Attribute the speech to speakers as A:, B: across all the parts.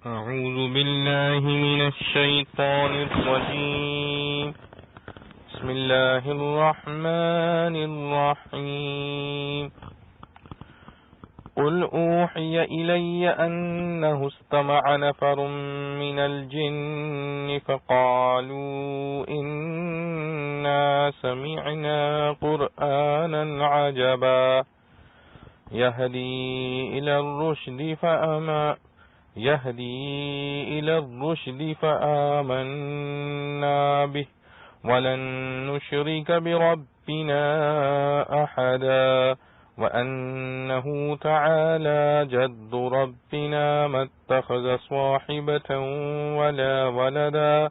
A: أعوذ بالله من الشيطان الرجيم. بسم الله الرحمن الرحيم. قل أوحي إلي أنه استمع نفر من الجن فقالوا إنا سمعنا قرآنا عجبا يهدي إلى الرشد فآمنا به ولن نشرك بربنا أحدا وأنه تعالى جد ربنا ما اتخذ صاحبة ولا ولدا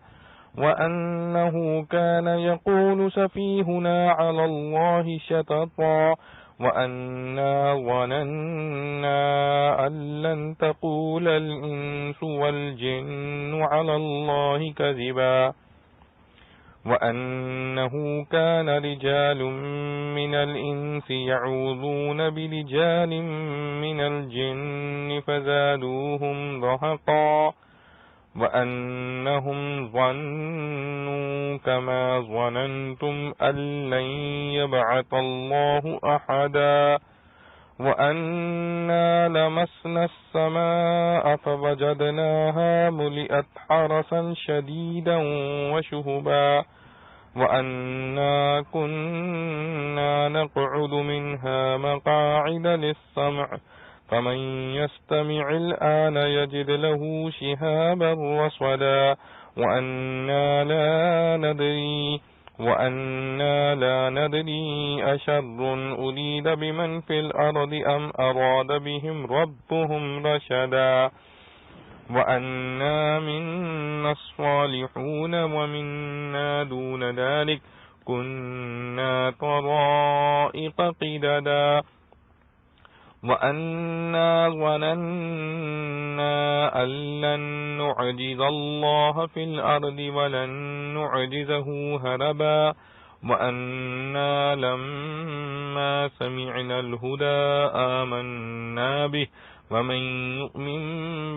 A: وأنه كان يقول سفيهنا على الله شططا وأنا ظننا أن لن تقول الإنس والجن على الله كذبا وأنه كان رجال من الإنس يعوذون برجال من الجن فزادوهم رهقا وأنهم ظنوا كما ظننتم أن لن يبعث الله أحدا وأنا لمسنا السماء فوجدناها ملئت حرسا شديدا وشهبا وأنا كنا نقعد منها مقاعد للسمع فمن يستمع الآن يجد له شهابا رصدا وأنا لا ندري أشر أريد بمن في الأرض أم أراد بهم ربهم رشدا وأنا منا الصالحون ومنا دون ذلك كنا طرائق قددا وأنا ظننا أن لن نعجز الله في الأرض ولن نعجزه هربا وأنا لما سمعنا الهدى آمنا به ومن يؤمن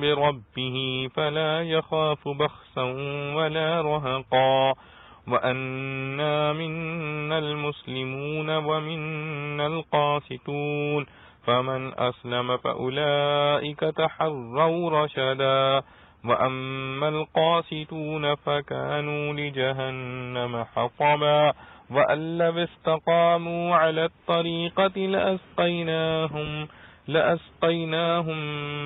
A: بربه فلا يخاف بخسا ولا رهقا وأنا منا المسلمون ومنا القاسطون فمن أسلم فأولئك تحروا رشدا وأما القاسطون فكانوا لجهنم حطبا وأن لو استقاموا على الطريقة لأسقيناهم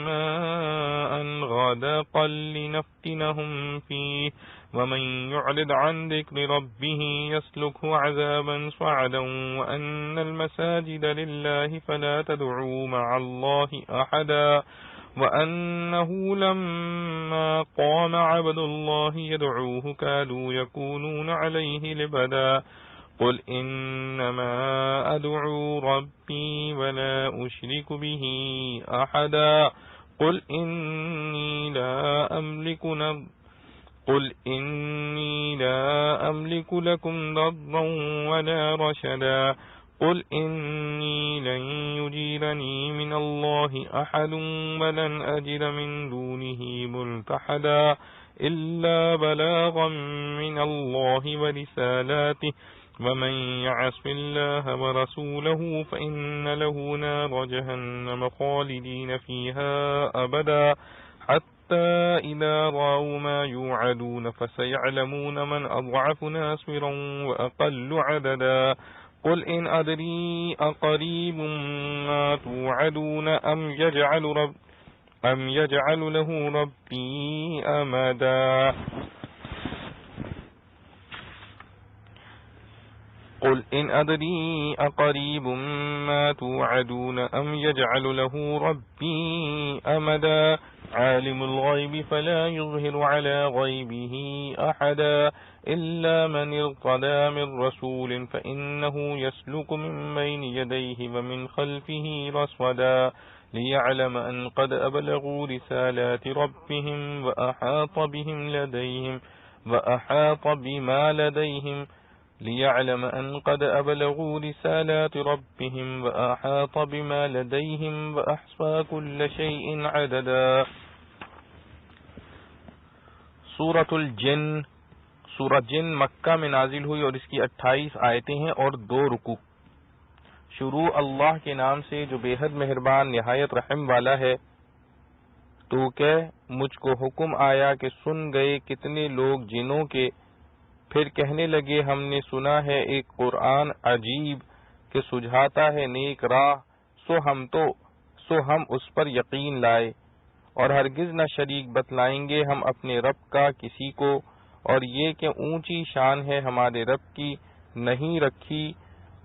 A: ماء غدقا لنفتنهم فيه ومن يعرض عن ذكر ربه يسلكه عذابا صعدا وأن المساجد لله فلا تدعوا مع الله أحدا وأنه لما قام عبد الله يدعوه كادوا يكونون عليه لبدا قل إنما أدعو ربي ولا أشرك به أحدا قل إني لا أملك لكم ضرا ولا رشدا قل إني لن يجيرني من الله أحد ولن أجد من دونه ملتحدا إلا بلاغا من الله ورسالاته ومن يعص الله ورسوله فإن له نار جهنم خالدين فيها أبدا حتى إذا رأوا ما يوعدون فسيعلمون من أضعف ناصرا وأقل عددا قل إن أدري أقريب ما توعدون أم يجعل له ربي أمدا قل إن أدري أقريب ما توعدون أم يجعل له ربي أمدا عالم الغيب فلا يظهر على غيبه أحدا إلا من ارتضى من رسول فإنه يسلك من بين يديه ومن خلفه رصدا ليعلم أن قد أبلغوا رسالات ربهم وأحاط بما لديهم ليعلم أن قد أبلغوا رسالات ربهم وأحاط بما لديهم وأحصى كل شيء عددا سورۃ الجن، سورہ جن مکہ میں نازل ہوئی اور اس کی 28 آیتیں ہیں اور 2 رکوع۔ شروع اللہ کے نام سے جو بے حد مہربان نہایت رحم والا ہے۔ تو کہ مجھ کو حکم آیا کہ سن گئے کتنے لوگ جنوں کے، پھر کہنے لگے ہم نے سنا ہے ایک قرآن عجیب کہ سجھاتا ہے نیک راہ، سو ہم اس پر یقین لائے، اور ہرگز نہ شریک بتلائیں گے ہم اپنے رب کا کسی کو، اور یہ کہ اونچی شان ہے ہمارے رب کی، نہیں رکھی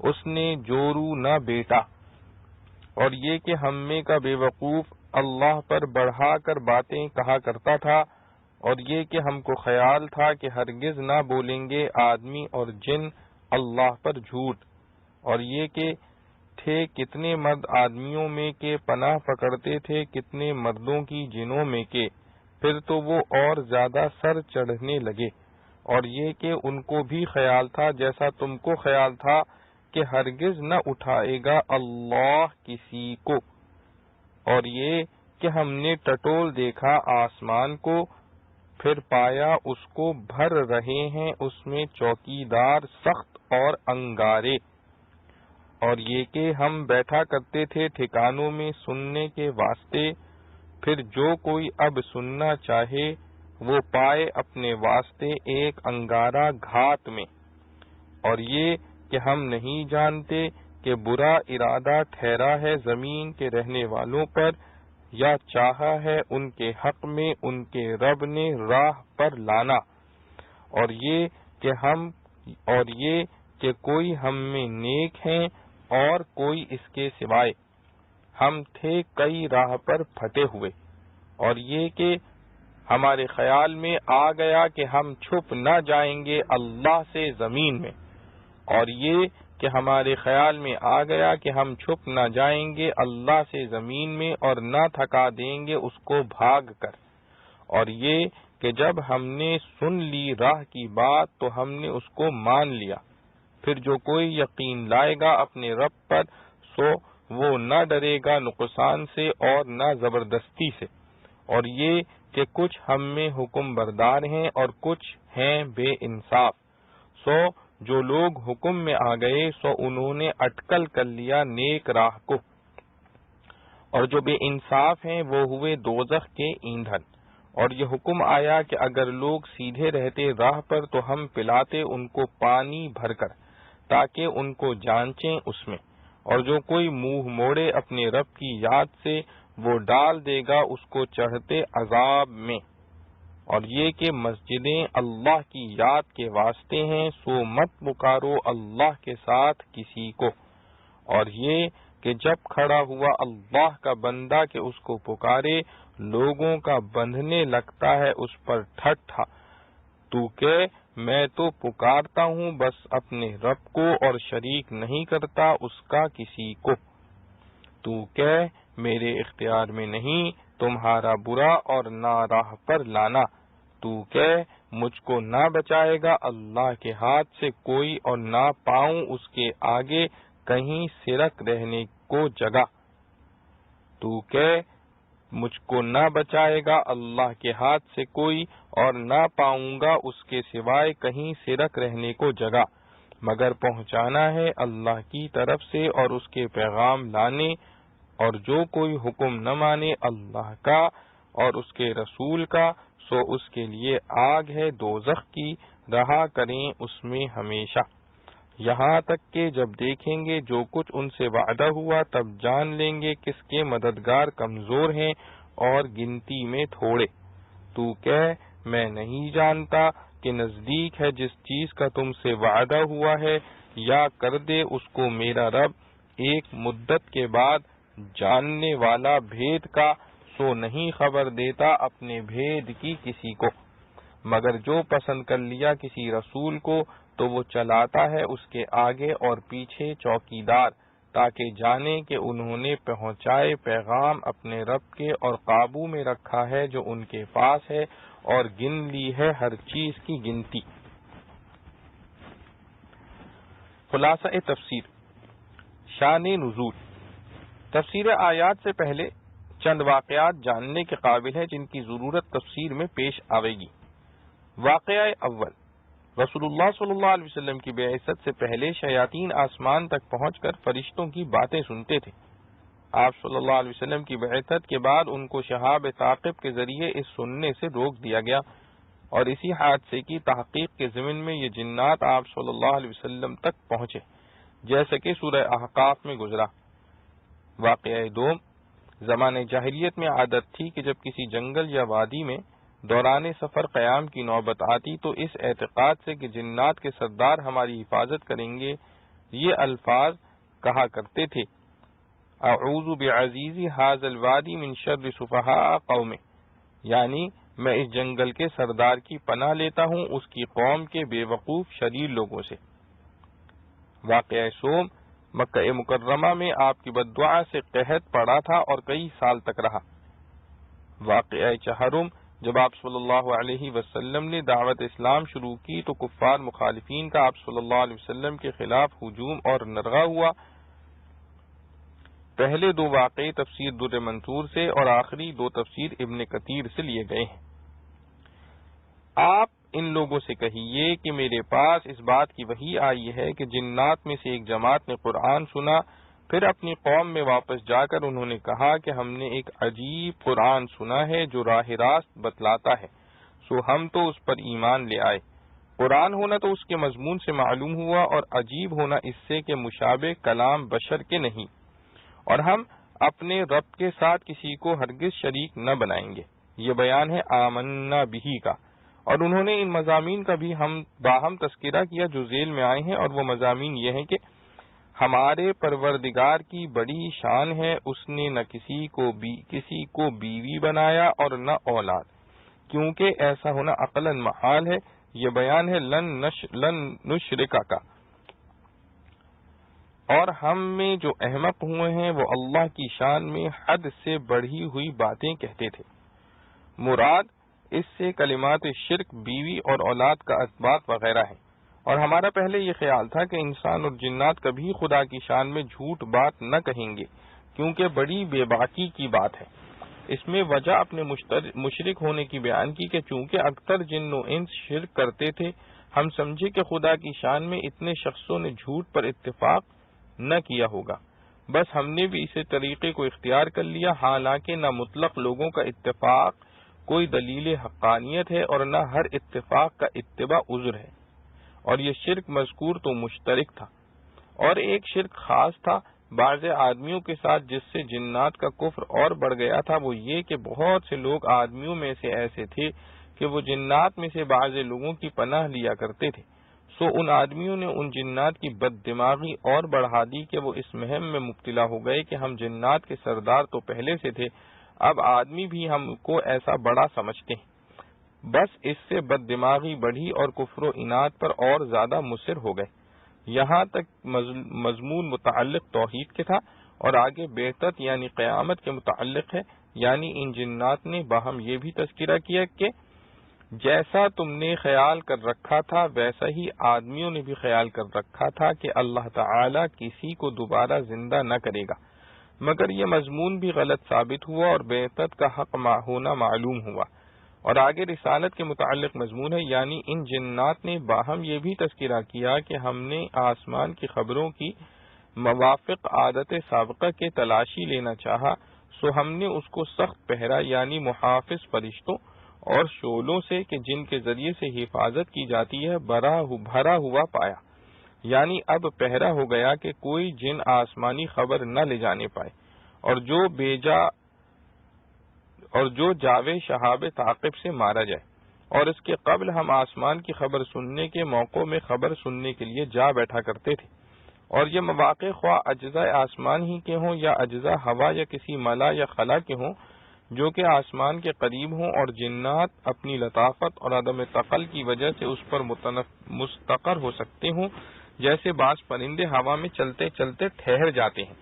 A: اس نے جورو نہ بیٹا، اور یہ کہ ہم میں کا بے وقوف اللہ پر بڑھا کر باتیں کہا کرتا تھا، اور یہ کہ ہم کو خیال تھا کہ ہرگز نہ بولیں گے آدمی اور جن اللہ پر جھوٹ، اور یہ کہ تھے کتنے مرد آدمیوں میں کے پناہ پکڑتے تھے کتنے مردوں کی جنوں میں کے، پھر تو وہ اور زیادہ سر چڑھنے لگے، اور یہ کہ ان کو بھی خیال تھا جیسا تم کو خیال تھا کہ ہرگز نہ اٹھائے گا اللہ کسی کو، اور یہ کہ ہم نے ٹٹول دیکھا آسمان کو، پھر پایا اس کو بھر رہے ہیں اس میں چوکیدار سخت اور انگارے، اور یہ کہ ہم بیٹھا کرتے تھے ٹھکانوں میں سننے کے واسطے، پھر جو کوئی اب سننا چاہے وہ پائے اپنے واسطے ایک انگارہ گھات میں، اور یہ کہ ہم نہیں جانتے کہ برا ارادہ ٹھہرا ہے زمین کے رہنے والوں پر، یا چاہا ہے ان کے حق میں ان کے رب نے راہ پر لانا، اور یہ کہ کوئی ہم میں نیک ہیں اور کوئی اس کے سوائے، ہم تھے کئی راہ پر پھٹے ہوئے، اور یہ کہ ہمارے خیال میں آ گیا کہ ہم چھپ نہ جائیں گے اللہ سے زمین میں، اور یہ کہ ہمارے خیال میں آ گیا کہ ہم چھپ نہ جائیں گے اللہ سے زمین میں اور نہ تھکا دیں گے اس کو بھاگ کر، اور یہ کہ جب ہم نے سن لی راہ کی بات تو ہم نے اس کو مان لیا، پھر جو کوئی یقین لائے گا اپنے رب پر سو وہ نہ ڈرے گا نقصان سے اور نہ زبردستی سے، اور یہ کہ کچھ ہم میں حکم بردار ہیں اور کچھ ہیں بے انصاف، سو جو لوگ حکم میں آ گئے سو انہوں نے اٹکل کر لیا نیک راہ کو، اور جو بے انصاف ہیں وہ ہوئے دوزخ کے ایندھن، اور یہ حکم آیا کہ اگر لوگ سیدھے رہتے راہ پر تو ہم پلاتے ان کو پانی بھر کر تاکہ ان کو جانچیں اس میں، اور جو کوئی منہ موڑے اپنے رب کی یاد سے وہ ڈال دے گا اس کو چڑھتے عذاب میں، اور یہ کہ مسجدیں اللہ کی یاد کے واسطے ہیں سو مت پکارو اللہ کے ساتھ کسی کو، اور یہ کہ جب کھڑا ہوا اللہ کا بندہ کہ اس کو پکارے لوگوں کا بندھنے لگتا ہے اس پر ٹھٹھا، تو کہ میں تو پکارتا ہوں بس اپنے رب کو اور شریک نہیں کرتا اس کا کسی کو، تو کہ میرے اختیار میں نہیں تمہارا برا اور نہ راہ پر لانا، تو کہ مجھ کو نہ بچائے گا اللہ کے ہاتھ سے کوئی اور نہ پاؤں اس کے آگے کہیں سرک رہنے کو جگہ، تو کہ مجھ کو نہ بچائے گا اللہ کے ہاتھ سے کوئی اور نہ پاؤں گا اس کے سوائے کہیں سرک رہنے کو جگہ، مگر پہنچانا ہے اللہ کی طرف سے اور اس کے پیغام لانے، اور جو کوئی حکم نہ مانے اللہ کا اور اس کے رسول کا سو اس کے لیے آگ ہے دوزخ کی، رہا کریں اس میں ہمیشہ، یہاں تک کہ جب دیکھیں گے جو کچھ ان سے وعدہ ہوا تب جان لیں گے کس کے مددگار کمزور ہیں اور گنتی میں تھوڑے، تو کہہ میں نہیں جانتا کہ نزدیک ہے جس چیز کا تم سے وعدہ ہوا ہے، یا کر دے اس کو میرا رب ایک مدت کے بعد جاننے والا بھید کا، سو نہیں خبر دیتا اپنے بھید کی کسی کو، مگر جو پسند کر لیا کسی رسول کو تو وہ چلاتا ہے اس کے آگے اور پیچھے چوکیدار، تاکہ جانے کہ انہوں نے پہنچائے پیغام اپنے رب کے اور قابو میں رکھا ہے جو ان کے پاس ہے اور گن لی ہے ہر چیز کی گنتی۔ خلاصہ تفسیر۔ شان نزول۔ تفسیر آیات سے پہلے چند واقعات جاننے کے قابل ہیں جن کی ضرورت تفسیر میں پیش آئے گی۔ واقعہ اول، رسول اللہ صلی اللہ علیہ وسلم کی بعثت سے پہلے شیاطین آسمان تک پہنچ کر فرشتوں کی باتیں سنتے تھے۔ آپ صلی اللہ علیہ وسلم کی بعثت کے بعد ان کو شہاب ثاقب کے ذریعے اس سننے سے روک دیا گیا، اور اسی حادثے کی تحقیق کے ضمن میں یہ جنات آپ صلی اللہ علیہ وسلم تک پہنچے، جیسا کہ سورہ احقاف میں گزرا۔ واقعہ دوم، زمانہ جاہلیت میں عادت تھی کہ جب کسی جنگل یا وادی میں دوران سفر قیام کی نوبت آتی تو اس اعتقاد سے کہ جنات کے سردار ہماری حفاظت کریں گے، یہ الفاظ کہا کرتے تھے: اعوذ بعزیز ھذا الوادی من شر سفہاء قوم، یعنی میں اس جنگل کے سردار کی پناہ لیتا ہوں اس کی قوم کے بے وقوف شریر لوگوں سے۔ واقعہ سوم، مکہ مکرمہ میں آپ کی بددعا سے قحط پڑا تھا اور کئی سال تک رہا۔ واقعہ چہرم، جب آپ صلی اللہ علیہ وسلم نے دعوت اسلام شروع کی تو کفار مخالفین کا آپ صلی اللہ علیہ وسلم کے خلاف ہجوم اور نرغہ ہوا۔ پہلے دو واقعے تفسیر در منصور سے اور آخری دو تفسیر ابن کثیر سے لیے گئے ہیں۔ آپ ان لوگوں سے کہیے کہ میرے پاس اس بات کی وحی آئی ہے کہ جنات میں سے ایک جماعت نے قرآن سنا، پھر اپنی قوم میں واپس جا کر انہوں نے کہا کہ ہم نے ایک عجیب قرآن سنا ہے جو راہ راست بتلاتا ہے، سو ہم تو اس پر ایمان لے آئے۔ قرآن ہونا تو اس کے مضمون سے معلوم ہوا، اور عجیب ہونا اس سے کہ مشابہ کلام بشر کے نہیں، اور ہم اپنے رب کے ساتھ کسی کو ہرگز شریک نہ بنائیں گے۔ یہ بیان ہے آمنا بہی کا، اور انہوں نے ان مضامین کا بھی ہم باہم تذکرہ کیا جو ذیل میں آئے ہیں، اور وہ مضامین یہ ہیں کہ ہمارے پروردگار کی بڑی شان ہے، اس نے نہ کسی کو بیوی بنایا اور نہ اولاد، کیونکہ ایسا ہونا عقلاً محال ہے۔ یہ بیان ہے لن نشرک کا، اور ہم میں جو احمق ہوئے ہیں وہ اللہ کی شان میں حد سے بڑھی ہوئی باتیں کہتے تھے۔ مراد اس سے کلمات شرک، بیوی اور اولاد کا اثبات وغیرہ ہے، اور ہمارا پہلے یہ خیال تھا کہ انسان اور جنات کبھی خدا کی شان میں جھوٹ بات نہ کہیں گے، کیونکہ بڑی بے باکی کی بات ہے۔ اس میں وجہ اپنے مشرک ہونے کی بیان کی کہ چونکہ اکثر جن و انس شرک کرتے تھے، ہم سمجھے کہ خدا کی شان میں اتنے شخصوں نے جھوٹ پر اتفاق نہ کیا ہوگا، بس ہم نے بھی اسی طریقے کو اختیار کر لیا، حالانکہ نہ مطلق لوگوں کا اتفاق کوئی دلیل حقانیت ہے اور نہ ہر اتفاق کا اتباع عذر ہے۔ اور یہ شرک مذکور تو مشترک تھا، اور ایک شرک خاص تھا بعض آدمیوں کے ساتھ جس سے جنات کا کفر اور بڑھ گیا تھا، وہ یہ کہ بہت سے لوگ آدمیوں میں سے ایسے تھے کہ وہ جنات میں سے بعض لوگوں کی پناہ لیا کرتے تھے، سو ان آدمیوں نے ان جنات کی بد دماغی اور بڑھا دی کہ وہ اس مہم میں مبتلا ہو گئے کہ ہم جنات کے سردار تو پہلے سے تھے، اب آدمی بھی ہم کو ایسا بڑا سمجھتے ہیں۔ بس اس سے بد دماغی بڑھی اور کفر و عناد پر اور زیادہ مصر ہو گئے، یہاں تک مضمون متعلق توحید کے تھا، اور آگے بعثت یعنی قیامت کے متعلق ہے، یعنی ان جنات نے باہم یہ بھی تذکرہ کیا کہ جیسا تم نے خیال کر رکھا تھا ویسا ہی آدمیوں نے بھی خیال کر رکھا تھا کہ اللہ تعالی کسی کو دوبارہ زندہ نہ کرے گا، مگر یہ مضمون بھی غلط ثابت ہوا اور بعثت کا حق ہونا معلوم ہوا۔ اور آگے رسالت کے متعلق مضمون ہے، یعنی ان جنات نے باہم یہ بھی تذکرہ کیا کہ ہم نے آسمان کی خبروں کی موافق عادت سابقہ کے تلاشی لینا چاہا، سو ہم نے اس کو سخت پہرا یعنی محافظ فرشتوں اور شعلوں سے کہ جن کے ذریعے سے حفاظت کی جاتی ہے بھرا ہوا پایا، یعنی اب پہرا ہو گیا کہ کوئی جن آسمانی خبر نہ لے جانے پائے، اور جو جاوے شہاب ثاقب سے مارا جائے۔ اور اس کے قبل ہم آسمان کی خبر سننے کے موقعوں میں خبر سننے کے لیے جا بیٹھا کرتے تھے، اور یہ مواقع خواہ اجزاء آسمان ہی کے ہوں یا اجزاء ہوا یا کسی ملا یا خلا کے ہوں جو کہ آسمان کے قریب ہوں، اور جنات اپنی لطافت اور عدم ثقل کی وجہ سے اس پر مستقر ہو سکتے ہوں، جیسے بعض پرندے ہوا میں چلتے چلتے ٹھہر جاتے ہیں۔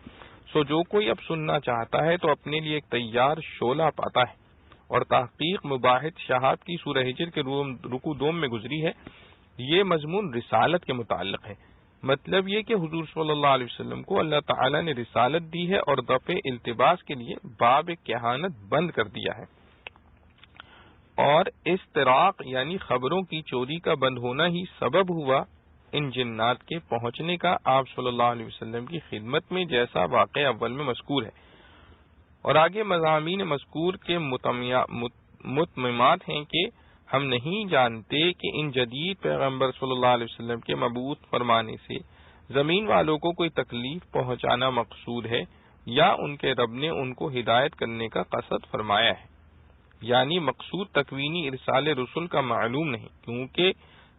A: سو جو کوئی اب سننا چاہتا ہے تو اپنے لیے ایک تیار شعلہ پاتا ہے۔ اور تحقیق مباحث شہاد کی سورہ ہجر کے رکوع دوم میں گزری ہے، یہ مضمون رسالت کے متعلق ہے، مطلب یہ کہ حضور صلی اللہ علیہ وسلم کو اللہ تعالی نے رسالت دی ہے اور دفع التباس کے لیے باب کہانت بند کر دیا ہے۔ اور استراق یعنی خبروں کی چوری کا بند ہونا ہی سبب ہوا ان جنات کے پہنچنے کا آپ صلی اللہ علیہ وسلم کی خدمت میں، جیسا واقعہ اول میں مذکور ہے۔ اور آگے مضامین مذکور کے متممات ہیں کہ ہم نہیں جانتے کہ ان جدید پیغمبر صلی اللہ علیہ وسلم کے مبعوث فرمانے سے زمین والوں کو کوئی تکلیف پہنچانا مقصود ہے یا ان کے رب نے ان کو ہدایت کرنے کا قصد فرمایا ہے، یعنی مقصود تکوینی ارسال رسول کا معلوم نہیں، کیونکہ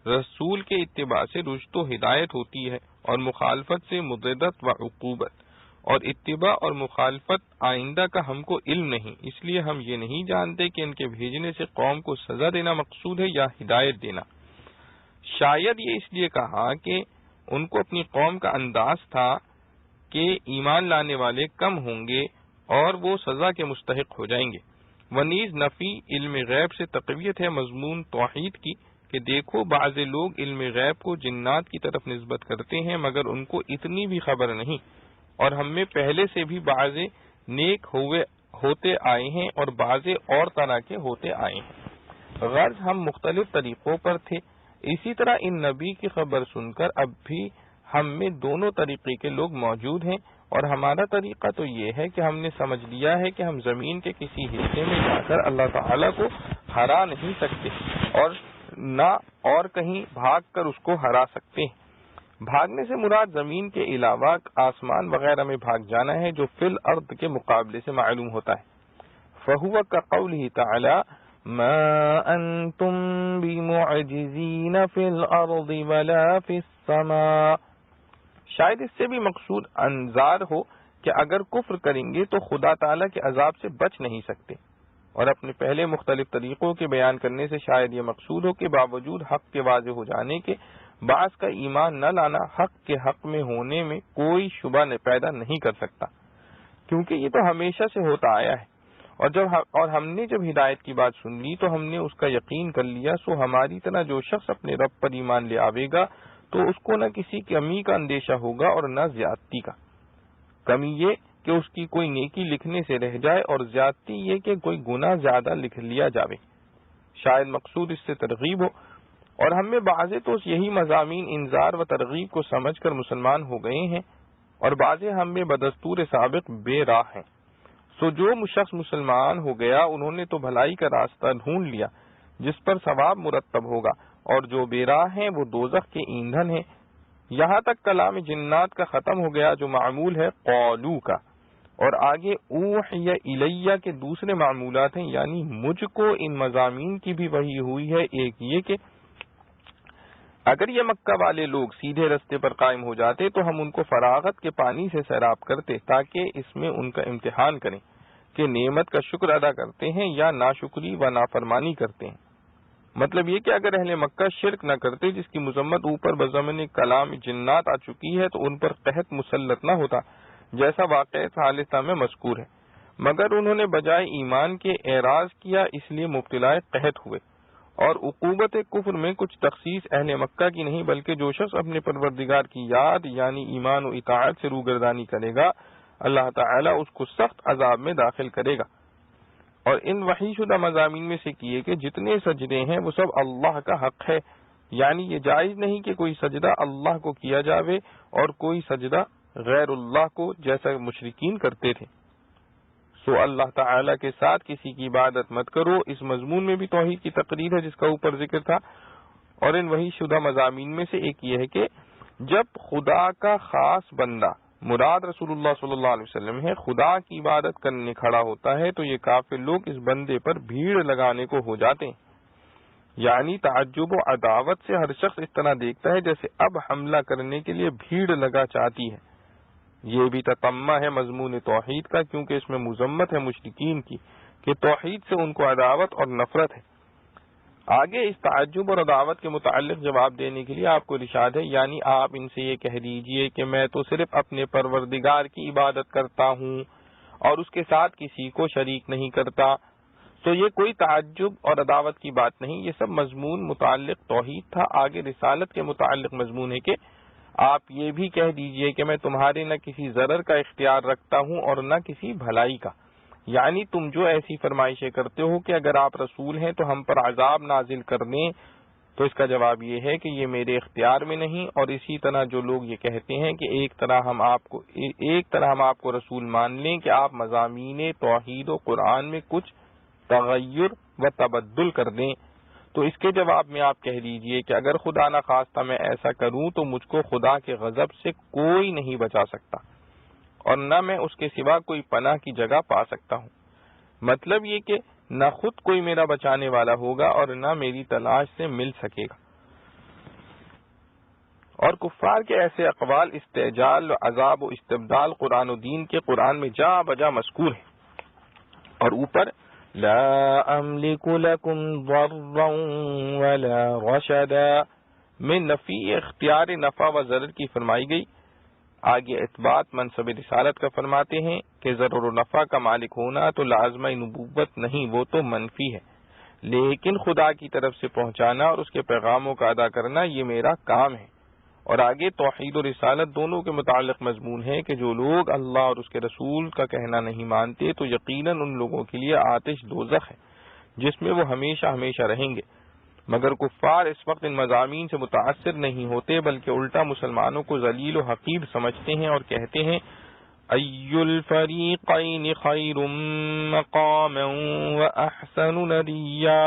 A: رسول کے اتباع سے رشد و ہدایت ہوتی ہے اور مخالفت سے مضرت و عقوبت، اور اتباع اور مخالفت آئندہ کا ہم کو علم نہیں، اس لیے ہم یہ نہیں جانتے کہ ان کے بھیجنے سے قوم کو سزا دینا مقصود ہے یا ہدایت دینا۔ شاید یہ اس لیے کہا کہ ان کو اپنی قوم کا انداز تھا کہ ایمان لانے والے کم ہوں گے اور وہ سزا کے مستحق ہو جائیں گے۔ ونیز نفی علم غیب سے تقویت ہے مضمون توحید کی کہ دیکھو بعض لوگ علم غیب کو جنات کی طرف نسبت کرتے ہیں مگر ان کو اتنی بھی خبر نہیں، اور ہم میں پہلے سے بھی بعض نیک ہوتے آئے ہیں اور بعض اور طرح کے ہوتے آئے ہیں، غرض ہم مختلف طریقوں پر تھے۔ اسی طرح ان نبی کی خبر سن کر اب بھی ہم میں دونوں طریقے کے لوگ موجود ہیں، اور ہمارا طریقہ تو یہ ہے کہ ہم نے سمجھ لیا ہے کہ ہم زمین کے کسی حصے میں جا کر اللہ تعالیٰ کو ہرا نہیں سکتے اور نہ اور کہیں بھاگ کر اس کو ہرا سکتے ہیں۔ بھاگنے سے مراد زمین کے علاوہ آسمان وغیرہ میں بھاگ جانا ہے جو فی الارض کے مقابلے سے معلوم ہوتا ہے۔ فَهُوَ كَقَوْلِهِ تَعَالَى مَا أَنْتُمْ بِمُعْجِزِينَ فِي الْأَرْضِ وَلَا فِي السَّمَاءِ، شاید اس سے بھی مقصود انذار ہو کہ اگر کفر کریں گے تو خدا تعالیٰ کے عذاب سے بچ نہیں سکتے، اور اپنے پہلے مختلف طریقوں کے بیان کرنے سے شاید یہ مقصود ہو کہ باوجود حق کے واضح ہو جانے کے بعض کا ایمان نہ لانا حق کے حق میں ہونے میں کوئی شبہ پیدا نہیں کر سکتا، کیونکہ یہ تو ہمیشہ سے ہوتا آیا ہے، اور ہم نے جب ہدایت کی بات سن لی تو ہم نے اس کا یقین کر لیا، سو ہماری طرح جو شخص اپنے رب پر ایمان لے آوے گا تو اس کو نہ کسی کمی کا اندیشہ ہوگا اور نہ زیادتی کا۔ کمی یہ کہ اس کی کوئی نیکی لکھنے سے رہ جائے، اور زیادتی یہ کہ کوئی گناہ زیادہ لکھ لیا جاوے، شاید مقصود اس سے ترغیب ہو، اور ہم میں بعضے تو یہی مضامین انذار و ترغیب کو سمجھ کر مسلمان ہو گئے ہیں، اور بعضے ہم میں بدستور سابق بے راہ ہیں، سو جو شخص مسلمان ہو گیا انہوں نے تو بھلائی کا راستہ ڈھونڈ لیا جس پر ثواب مرتب ہوگا، اور جو بے راہ ہیں وہ دوزخ کے ایندھن ہیں۔ یہاں تک کلام جنات کا ختم ہو گیا جو معمول ہے قالو کا، اور آگے اوحی الیہ کے دوسرے معمولات ہیں، یعنی مجھ کو ان مضامین کی بھی وحی ہوئی ہے۔ ایک یہ کہ اگر یہ مکہ والے لوگ سیدھے رستے پر قائم ہو جاتے تو ہم ان کو فراغت کے پانی سے سیراب کرتے تاکہ اس میں ان کا امتحان کریں کہ نعمت کا شکر ادا کرتے ہیں یا ناشکری و نافرمانی کرتے ہیں۔ مطلب یہ کہ اگر اہل مکہ شرک نہ کرتے جس کی مذمت اوپر بضمن کلام جنات آ چکی ہے تو ان پر قحط مسلط نہ ہوتا جیسا واقعہ ثالثہ میں مذکور ہے، مگر انہوں نے بجائے ایمان کے اعراض کیا، اس لیے مبتلا قحط ہوئے۔ اور عقوبت کفر میں کچھ تخصیص اہل مکہ کی نہیں بلکہ جو شخص اپنے پروردگار کی یاد یعنی ایمان و اطاعت سے روگردانی کرے گا اللہ تعالیٰ اس کو سخت عذاب میں داخل کرے گا۔ اور ان وحی شدہ مضامین میں سے کیے کہ جتنے سجدے ہیں وہ سب اللہ کا حق ہے، یعنی یہ جائز نہیں کہ کوئی سجدہ اللہ کو کیا جاوے اور کوئی سجدہ غیر اللہ کو جیسا مشرکین کرتے تھے۔ سو اللہ تعالیٰ کے ساتھ کسی کی عبادت مت کرو، اس مضمون میں بھی توحید کی تقریر ہے جس کا اوپر ذکر تھا۔ اور ان وحی شدہ مضامین میں سے ایک یہ ہے کہ جب خدا کا خاص بندہ مراد رسول اللہ صلی اللہ علیہ وسلم ہے خدا کی عبادت کرنے کھڑا ہوتا ہے تو یہ کافر لوگ اس بندے پر بھیڑ لگانے کو ہو جاتے ہیں، یعنی تعجب و عداوت سے ہر شخص اس طرح دیکھتا ہے جیسے اب حملہ کرنے کے لیے بھیڑ لگا چاہتی ہے۔ یہ بھی تتمہ ہے مضمون توحید کا، کیونکہ اس میں مذمت ہے مشرکین کی کہ توحید سے ان کو عداوت اور نفرت ہے۔ آگے اس تعجب اور عداوت کے متعلق جواب دینے کے لیے آپ کو ارشاد ہے، یعنی آپ ان سے یہ کہہ دیجئے کہ میں تو صرف اپنے پروردگار کی عبادت کرتا ہوں اور اس کے ساتھ کسی کو شریک نہیں کرتا۔ تو یہ کوئی تعجب اور عداوت کی بات نہیں، یہ سب مضمون متعلق توحید تھا۔ آگے رسالت کے متعلق مضمون ہے کہ آپ یہ بھی کہہ دیجئے کہ میں تمہارے نہ کسی ضرر کا اختیار رکھتا ہوں اور نہ کسی بھلائی کا، یعنی تم جو ایسی فرمائشیں کرتے ہو کہ اگر آپ رسول ہیں تو ہم پر عذاب نازل کر دیں، تو اس کا جواب یہ ہے کہ یہ میرے اختیار میں نہیں۔ اور اسی طرح جو لوگ یہ کہتے ہیں کہ ایک طرح ہم آپ کو رسول مان لیں کہ آپ مضامین توحید و قرآن میں کچھ تغیر و تبدل کر دیں، تو اس کے جواب میں آپ کہہ دیجئے کہ اگر خدا نہ خواستہ میں ایسا کروں تو مجھ کو خدا کے غضب سے کوئی نہیں بچا سکتا، اور نہ میں اس کے سوا کوئی پناہ کی جگہ پا سکتا ہوں۔ مطلب یہ کہ نہ خود کوئی میرا بچانے والا ہوگا اور نہ میری تلاش سے مل سکے گا۔ اور کفار کے ایسے اقوال استعجال و عذاب و استبدال قرآن و دین کے قرآن میں جا بجا مذکور ہیں۔ اور اوپر لا املک لکم ضرا ولا رشدا میں نفی اختیار نفع و ضرر کی فرمائی گئی۔ آگے اثبات منصب رسالت کا فرماتے ہیں کہ ضرر و نفع کا مالک ہونا تو لازمہ نبوت نہیں، وہ تو منفی ہے، لیکن خدا کی طرف سے پہنچانا اور اس کے پیغاموں کا ادا کرنا یہ میرا کام ہے۔ اور آگے توحید و رسالت دونوں کے متعلق مضمون ہے کہ جو لوگ اللہ اور اس کے رسول کا کہنا نہیں مانتے تو یقیناً ان لوگوں کے لیے آتش دوزخ ہے جس میں وہ ہمیشہ ہمیشہ رہیں گے۔ مگر کفار اس وقت ان مضامین سے متاثر نہیں ہوتے، بلکہ الٹا مسلمانوں کو ذلیل و حقیر سمجھتے ہیں اور کہتے ہیں ای الفریقین خیر مقاما واحسن ندیا،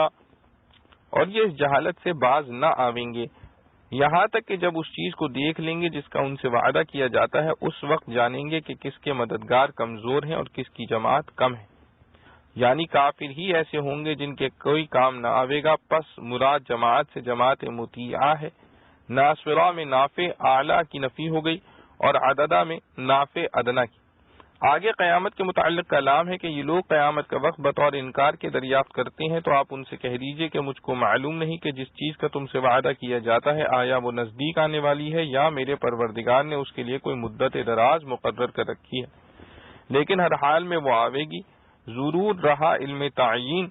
A: اور یہ اس جہالت سے باز نہ آویں گے یہاں تک کہ جب اس چیز کو دیکھ لیں گے جس کا ان سے وعدہ کیا جاتا ہے، اس وقت جانیں گے کہ کس کے مددگار کمزور ہیں اور کس کی جماعت کم ہے۔ یعنی کافر ہی ایسے ہوں گے جن کے کوئی کام نہ آئے گا، پس مراد جماعت سے جماعت مطیعہ ہے۔ ناصرہ میں نافع اعلیٰ کی نفی ہو گئی اور عددہ میں نافع ادنا کی۔ آگے قیامت کے متعلق کلام ہے کہ یہ لوگ قیامت کا وقت بطور انکار کے دریافت کرتے ہیں، تو آپ ان سے کہہ دیجئے کہ مجھ کو معلوم نہیں کہ جس چیز کا تم سے وعدہ کیا جاتا ہے آیا وہ نزدیک آنے والی ہے یا میرے پروردگار نے اس کے لیے کوئی مدت دراز مقرر کر رکھی ہے، لیکن ہر حال میں وہ آوے گی۔ ضرور رہا علم تعین،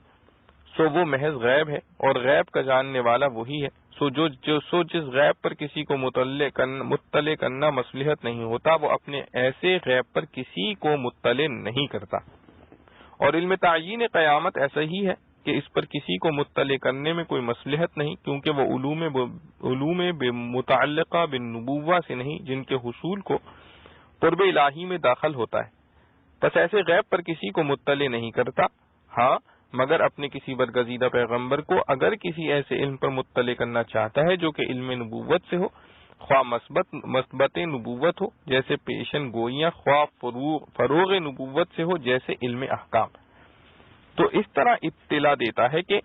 A: سو وہ محض غیب ہے اور غیب کا جاننے والا وہی ہے، سو جس غیب پر کسی کو مطلع کرنا مصلحت نہیں ہوتا وہ اپنے ایسے غیب پر کسی کو مطلع نہیں کرتا۔ اور علم تعین قیامت ایسا ہی ہے کہ اس پر کسی کو مطلع کرنے میں کوئی مصلحت نہیں، کیونکہ وہ علوم متعلقہ بالنبوہ سے نہیں جن کے حصول کو قرب الہی میں داخل ہوتا ہے۔ بس ایسے غیب پر کسی کو مطلع نہیں کرتا، ہاں مگر اپنے کسی برگزیدہ پیغمبر کو اگر کسی ایسے علم پر مطلع کرنا چاہتا ہے جو کہ علم نبوت سے ہو، خواہ مثبت نبوت ہو جیسے پیشن گوئیاں، خواہ فروغ نبوت سے ہو جیسے علم احکام، تو اس طرح اطلاع دیتا ہے کہ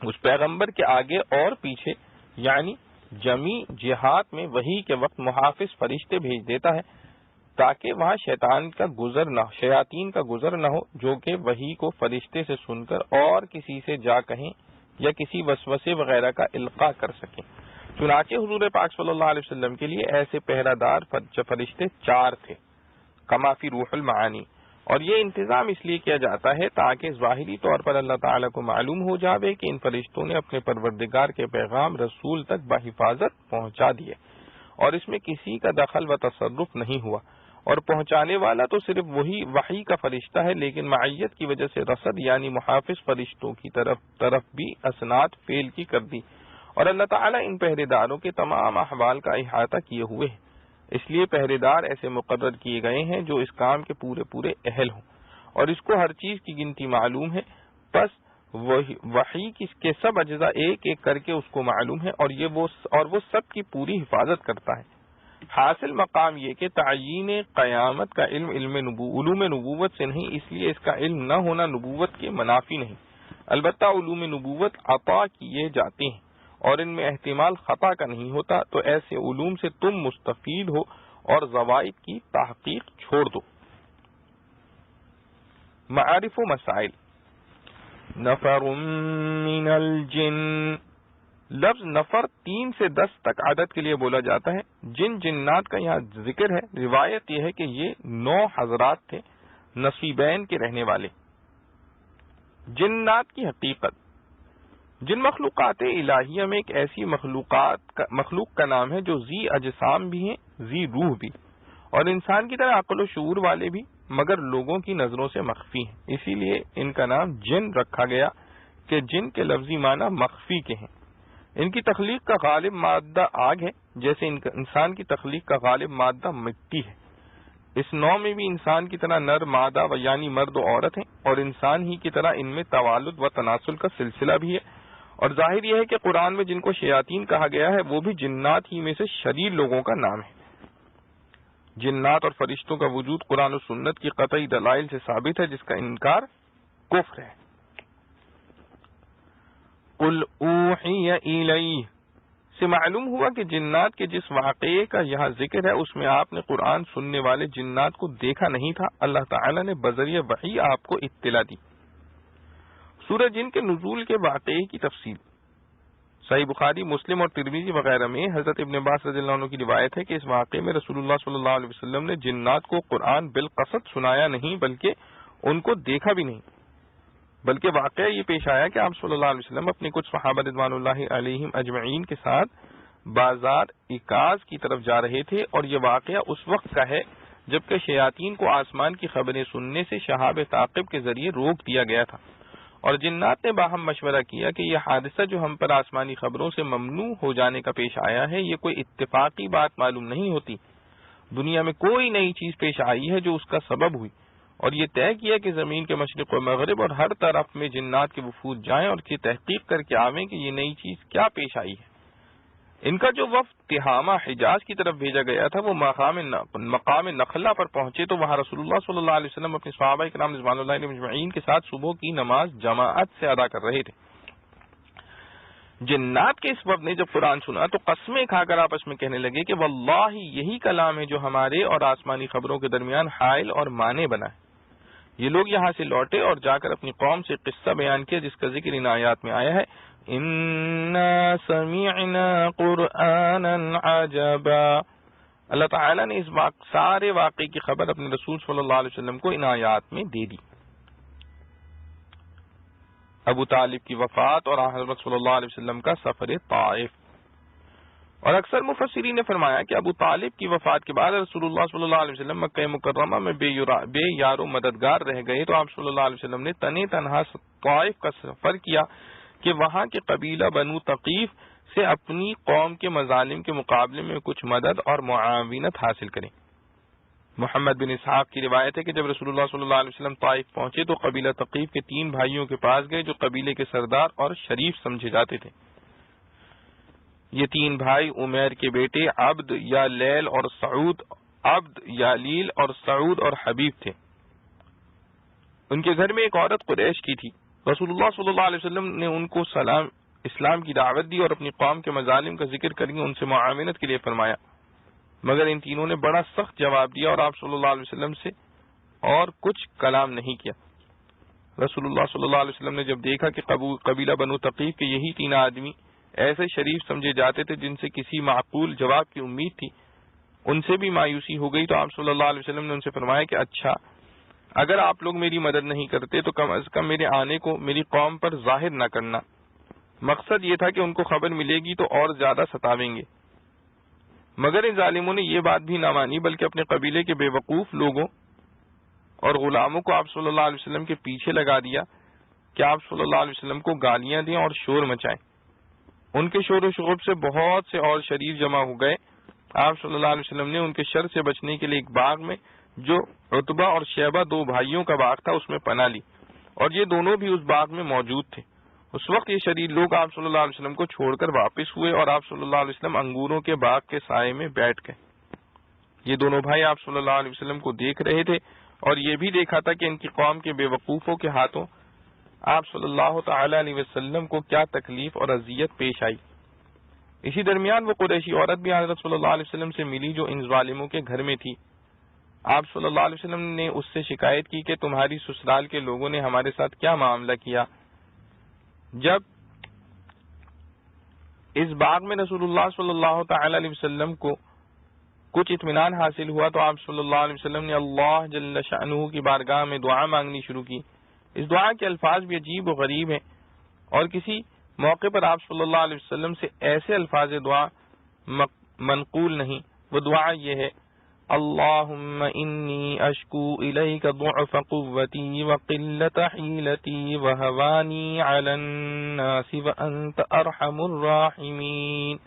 A: اس پیغمبر کے آگے اور پیچھے یعنی جمی جہات میں وحی کے وقت محافظ فرشتے بھیج دیتا ہے تاکہ وہاں شیاطین کا گزر نہ ہو جو کہ وحی کو فرشتے سے سن کر اور کسی سے جا کہیں یا کسی وسوسے وغیرہ کا القاء کر سکیں۔ چنانچہ حضور پاک صلی اللہ علیہ وسلم کے لیے ایسے پہرہ دار فرشتے 4 تھے، کما فی روح المعانی، اور یہ انتظام اس لیے کیا جاتا ہے تاکہ ظاہری طور پر اللہ تعالیٰ کو معلوم ہو جاوے کہ ان فرشتوں نے اپنے پروردگار کے پیغام رسول تک بحفاظت پہنچا دیے اور اس میں کسی کا دخل و تصرف نہیں ہوا، اور پہنچانے والا تو صرف وہی وحی کا فرشتہ ہے، لیکن معیت کی وجہ سے رصد یعنی محافظ فرشتوں کی طرف بھی اسناد فعل کی کر دی، اور اللہ تعالیٰ ان پہرے داروں کے تمام احوال کا احاطہ کیے ہوئے ہیں، اس لیے پہرے دار ایسے مقرر کیے گئے ہیں جو اس کام کے پورے اہل ہوں، اور اس کو ہر چیز کی گنتی معلوم ہے، بس وحی کے سب اجزاء ایک ایک کر کے اس کو معلوم ہے اور وہ سب کی پوری حفاظت کرتا ہے۔ حاصل مقام یہ کہ تعین قیامت کا علم علوم نبوت سے نہیں، اس لیے اس کا علم نہ ہونا نبوت کے منافی نہیں، البتہ علوم نبوت عطا کیے جاتے ہیں اور ان میں احتمال خطا کا نہیں ہوتا، تو ایسے علوم سے تم مستفید ہو اور زوائد کی تحقیق چھوڑ دو۔ معارف و مسائل۔ نفر من الجن، لفظ نفر 3 سے 10 تک عدد کے لیے بولا جاتا ہے۔ جن جنات کا یہاں ذکر ہے، روایت یہ ہے کہ یہ 9 حضرات تھے نصیبین کے رہنے والے۔ جنات کی حقیقت، جن مخلوقات الہیہ میں ایک ایسی مخلوق کا نام ہے جو ذی اجسام بھی ہیں، ذی روح بھی، اور انسان کی طرح عقل و شعور والے بھی، مگر لوگوں کی نظروں سے مخفی ہیں، اسی لیے ان کا نام جن رکھا گیا کہ جن کے لفظی معنی مخفی کے ہیں۔ ان کی تخلیق کا غالب مادہ آگ ہے، جیسے انسان کی تخلیق کا غالب مادہ مٹی ہے۔ اس نوع میں بھی انسان کی طرح نر مادہ یعنی مرد و عورت ہیں، اور انسان ہی کی طرح ان میں توالد و تناسل کا سلسلہ بھی ہے۔ اور ظاہر یہ ہے کہ قرآن میں جن کو شیاطین کہا گیا ہے وہ بھی جنات ہی میں سے شریر لوگوں کا نام ہے۔ جنات اور فرشتوں کا وجود قرآن و سنت کی قطعی دلائل سے ثابت ہے، جس کا انکار کفر ہے۔ قل اوحی الیہ سے معلوم ہوا کہ جنات کے جس واقعے کا یہاں ذکر ہے اس میں آپ نے قرآن سننے والے جنات کو دیکھا نہیں تھا، اللہ تعالی نے بذریعہ وحی آپ کو اطلاع دی۔ سورہ جن کے نزول کے واقعے کی تفصیل صحیح بخاری، مسلم اور ترمذی وغیرہ میں حضرت ابن عباس رضی اللہ عنہ کی روایت ہے کہ اس واقعے میں رسول اللہ صلی اللہ علیہ وسلم نے جنات کو قرآن بالقصد سنایا نہیں بلکہ ان کو دیکھا بھی نہیں، بلکہ واقعہ یہ پیش آیا کہ آپ صلی اللہ علیہ وسلم اپنے کچھ صحابہ رضوان اللہ علیہم اجمعین کے ساتھ بازار عکاظ کی طرف جا رہے تھے، اور یہ واقعہ اس وقت کا ہے جبکہ شیاطین کو آسمان کی خبریں سننے سے شہاب ثاقب کے ذریعے روک دیا گیا تھا، اور جنات نے باہم مشورہ کیا کہ یہ حادثہ جو ہم پر آسمانی خبروں سے ممنوع ہو جانے کا پیش آیا ہے یہ کوئی اتفاقی بات معلوم نہیں ہوتی، دنیا میں کوئی نئی چیز پیش آئی ہے جو اس کا سبب ہوئی، اور یہ طے کیا کہ زمین کے مشرق و مغرب اور ہر طرف میں جنات کے وفود جائیں اور یہ تحقیق کر کے آویں کہ یہ نئی چیز کیا پیش آئی ہے۔ ان کا جو وفد تہامہ حجاز کی طرف بھیجا گیا تھا وہ مقام نخلا پر پہنچے تو وہاں رسول اللہ صلی اللہ علیہ وسلم اپنے صحابہ کرام رضوان اللہ علیہم اجمعین کے ساتھ صبح کی نماز جماعت سے ادا کر رہے تھے۔ جنات کے اس وفد نے جب قرآن سنا تو قسمیں کھا کر آپس میں کہنے لگے کہ واللہ یہی کلام ہے جو ہمارے اور آسمانی خبروں کے درمیان حائل اور مانے بنا ہے۔ یہ لوگ یہاں سے لوٹے اور جا کر اپنی قوم سے قصہ بیان کیا جس کا ذکر ان آیات میں آیا ہے، اِنَّا سَمِعْنَا قُرْآنًا عَجَبًا۔ اللہ تعالیٰ نے اس سارے واقعے کی خبر اپنے رسول صلی اللہ علیہ وسلم کو ان آیات میں دے دی۔ ابو طالب کی وفات اور حضرت صلی اللہ علیہ وسلم کا سفر طائف۔ اور اکثر مفسرین نے فرمایا کہ ابو طالب کی وفات کے بعد رسول اللہ صلی اللہ علیہ وسلم مکہ مکرمہ میں بے یار و مددگار رہ گئے تو آپ صلی اللہ علیہ وسلم نے تنے تنہا طائف کا سفر کیا کہ وہاں کے قبیلہ بنو ثقیف سے اپنی قوم کے مظالم کے مقابلے میں کچھ مدد اور معاونت حاصل کریں۔ محمد بن اسحاق کی روایت ہے کہ جب رسول اللہ صلی اللہ علیہ وسلم طائف پہنچے تو قبیلہ ثقیف کے 3 بھائیوں کے پاس گئے جو قبیلے کے سردار اور شریف سمجھے جاتے تھے۔ یہ 3 بھائی عمیر کے بیٹے عبد یا لیل اور سعود، عبد یا لیل اور سعود اور حبیب تھے۔ ان کے گھر میں ایک عورت قریش کی تھی۔ رسول اللہ صلی اللہ علیہ وسلم نے ان کو اسلام کی دعوت دی اور اپنی قوم کے مظالم کا ذکر کر کے ان سے معاونت کے لیے فرمایا، مگر ان تینوں نے بڑا سخت جواب دیا اور آپ صلی اللہ علیہ وسلم سے اور کچھ کلام نہیں کیا۔ رسول اللہ صلی اللہ علیہ وسلم نے جب دیکھا کہ قبیلہ بنو ثقیف کے یہی 3 آدمی ایسے شریف سمجھے جاتے تھے جن سے کسی معقول جواب کی امید تھی، ان سے بھی مایوسی ہو گئی، تو آپ صلی اللہ علیہ وسلم نے ان سے فرمایا کہ اچھا اگر آپ لوگ میری مدد نہیں کرتے تو کم از کم میرے آنے کو میری قوم پر ظاہر نہ کرنا۔ مقصد یہ تھا کہ ان کو خبر ملے گی تو اور زیادہ ستاویں گے، مگر ان ظالموں نے یہ بات بھی نہ مانی بلکہ اپنے قبیلے کے بے وقوف لوگوں اور غلاموں کو آپ صلی اللہ علیہ وسلم کے پیچھے لگا دیا کہ آپ صلی اللہ علیہ وسلم کو گالیاں دیں اور شور مچائیں۔ ان کے شور و شغب سے بہت سے اور شریف جمع ہو گئے۔ آپ صلی اللہ علیہ وسلم نے ان کے شر سے بچنے کے لیے ایک باغ میں جو عتبہ اور شیبہ 2 بھائیوں کا باغ تھا اس میں پناہ لی، اور یہ دونوں بھی اس باغ میں موجود تھے۔ اس وقت یہ شریر لوگ آپ صلی اللہ علیہ وسلم کو چھوڑ کر واپس ہوئے اور آپ صلی اللہ علیہ وسلم انگوروں کے باغ کے سائے میں بیٹھ گئے۔ یہ دونوں بھائی آپ صلی اللہ علیہ وسلم کو دیکھ رہے تھے اور یہ بھی دیکھا تھا کہ ان کی قوم کے بے وقوفوں کے ہاتھوں آپ صلی اللہ تعالی علیہ وسلم کو کیا تکلیف اور اذیت پیش آئی۔ اسی درمیان وہ قریشی عورت بھی حضرت صلی اللہ علیہ وسلم سے ملی جو ان ظالموں کے گھر میں تھی۔ آپ صلی اللہ علیہ وسلم نے اس سے شکایت کی کہ تمہاری سسرال کے لوگوں نے ہمارے ساتھ کیا معاملہ کیا۔ جب اس باغ میں رسول اللہ صلی اللہ تعالی علیہ وسلم کو کچھ اطمینان حاصل ہوا تو آپ صلی اللہ علیہ وسلم نے اللہ جل شأنہ کی بارگاہ میں دعا مانگنی شروع کی۔ اس دعا کے الفاظ بھی عجیب و غریب ہیں، اور کسی موقع پر آپ صلی اللہ علیہ وسلم سے ایسے الفاظ دعا منقول نہیں۔ وہ دعا یہ ہے، اللهم إني أشكو إليك ضعف قوتي وقلة حيلتي وهواني على الناس وأنت أرحم الراحمين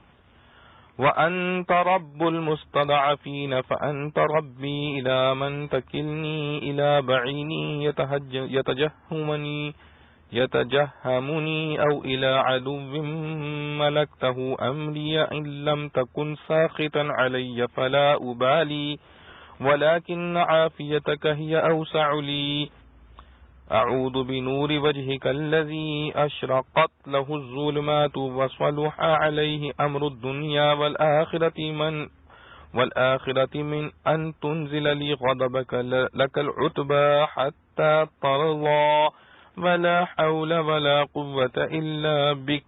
A: وأنت رب المستضعفين فأنت ربي إلى من تكلني إلى بعيني يتجهمني أو إلى عدو ملكته أمري إن لم تكن ساخطا علي فلا أبالي ولكن عافيتك هي أوسع لي أعوذ بنور وجهك الذي أشرقت له الظلمات وصلح عليه أمر الدنيا والآخرة من أن تنزل لي غضبك لك العتبى حتى ترضى ولا حول ولا قوة إلا بك.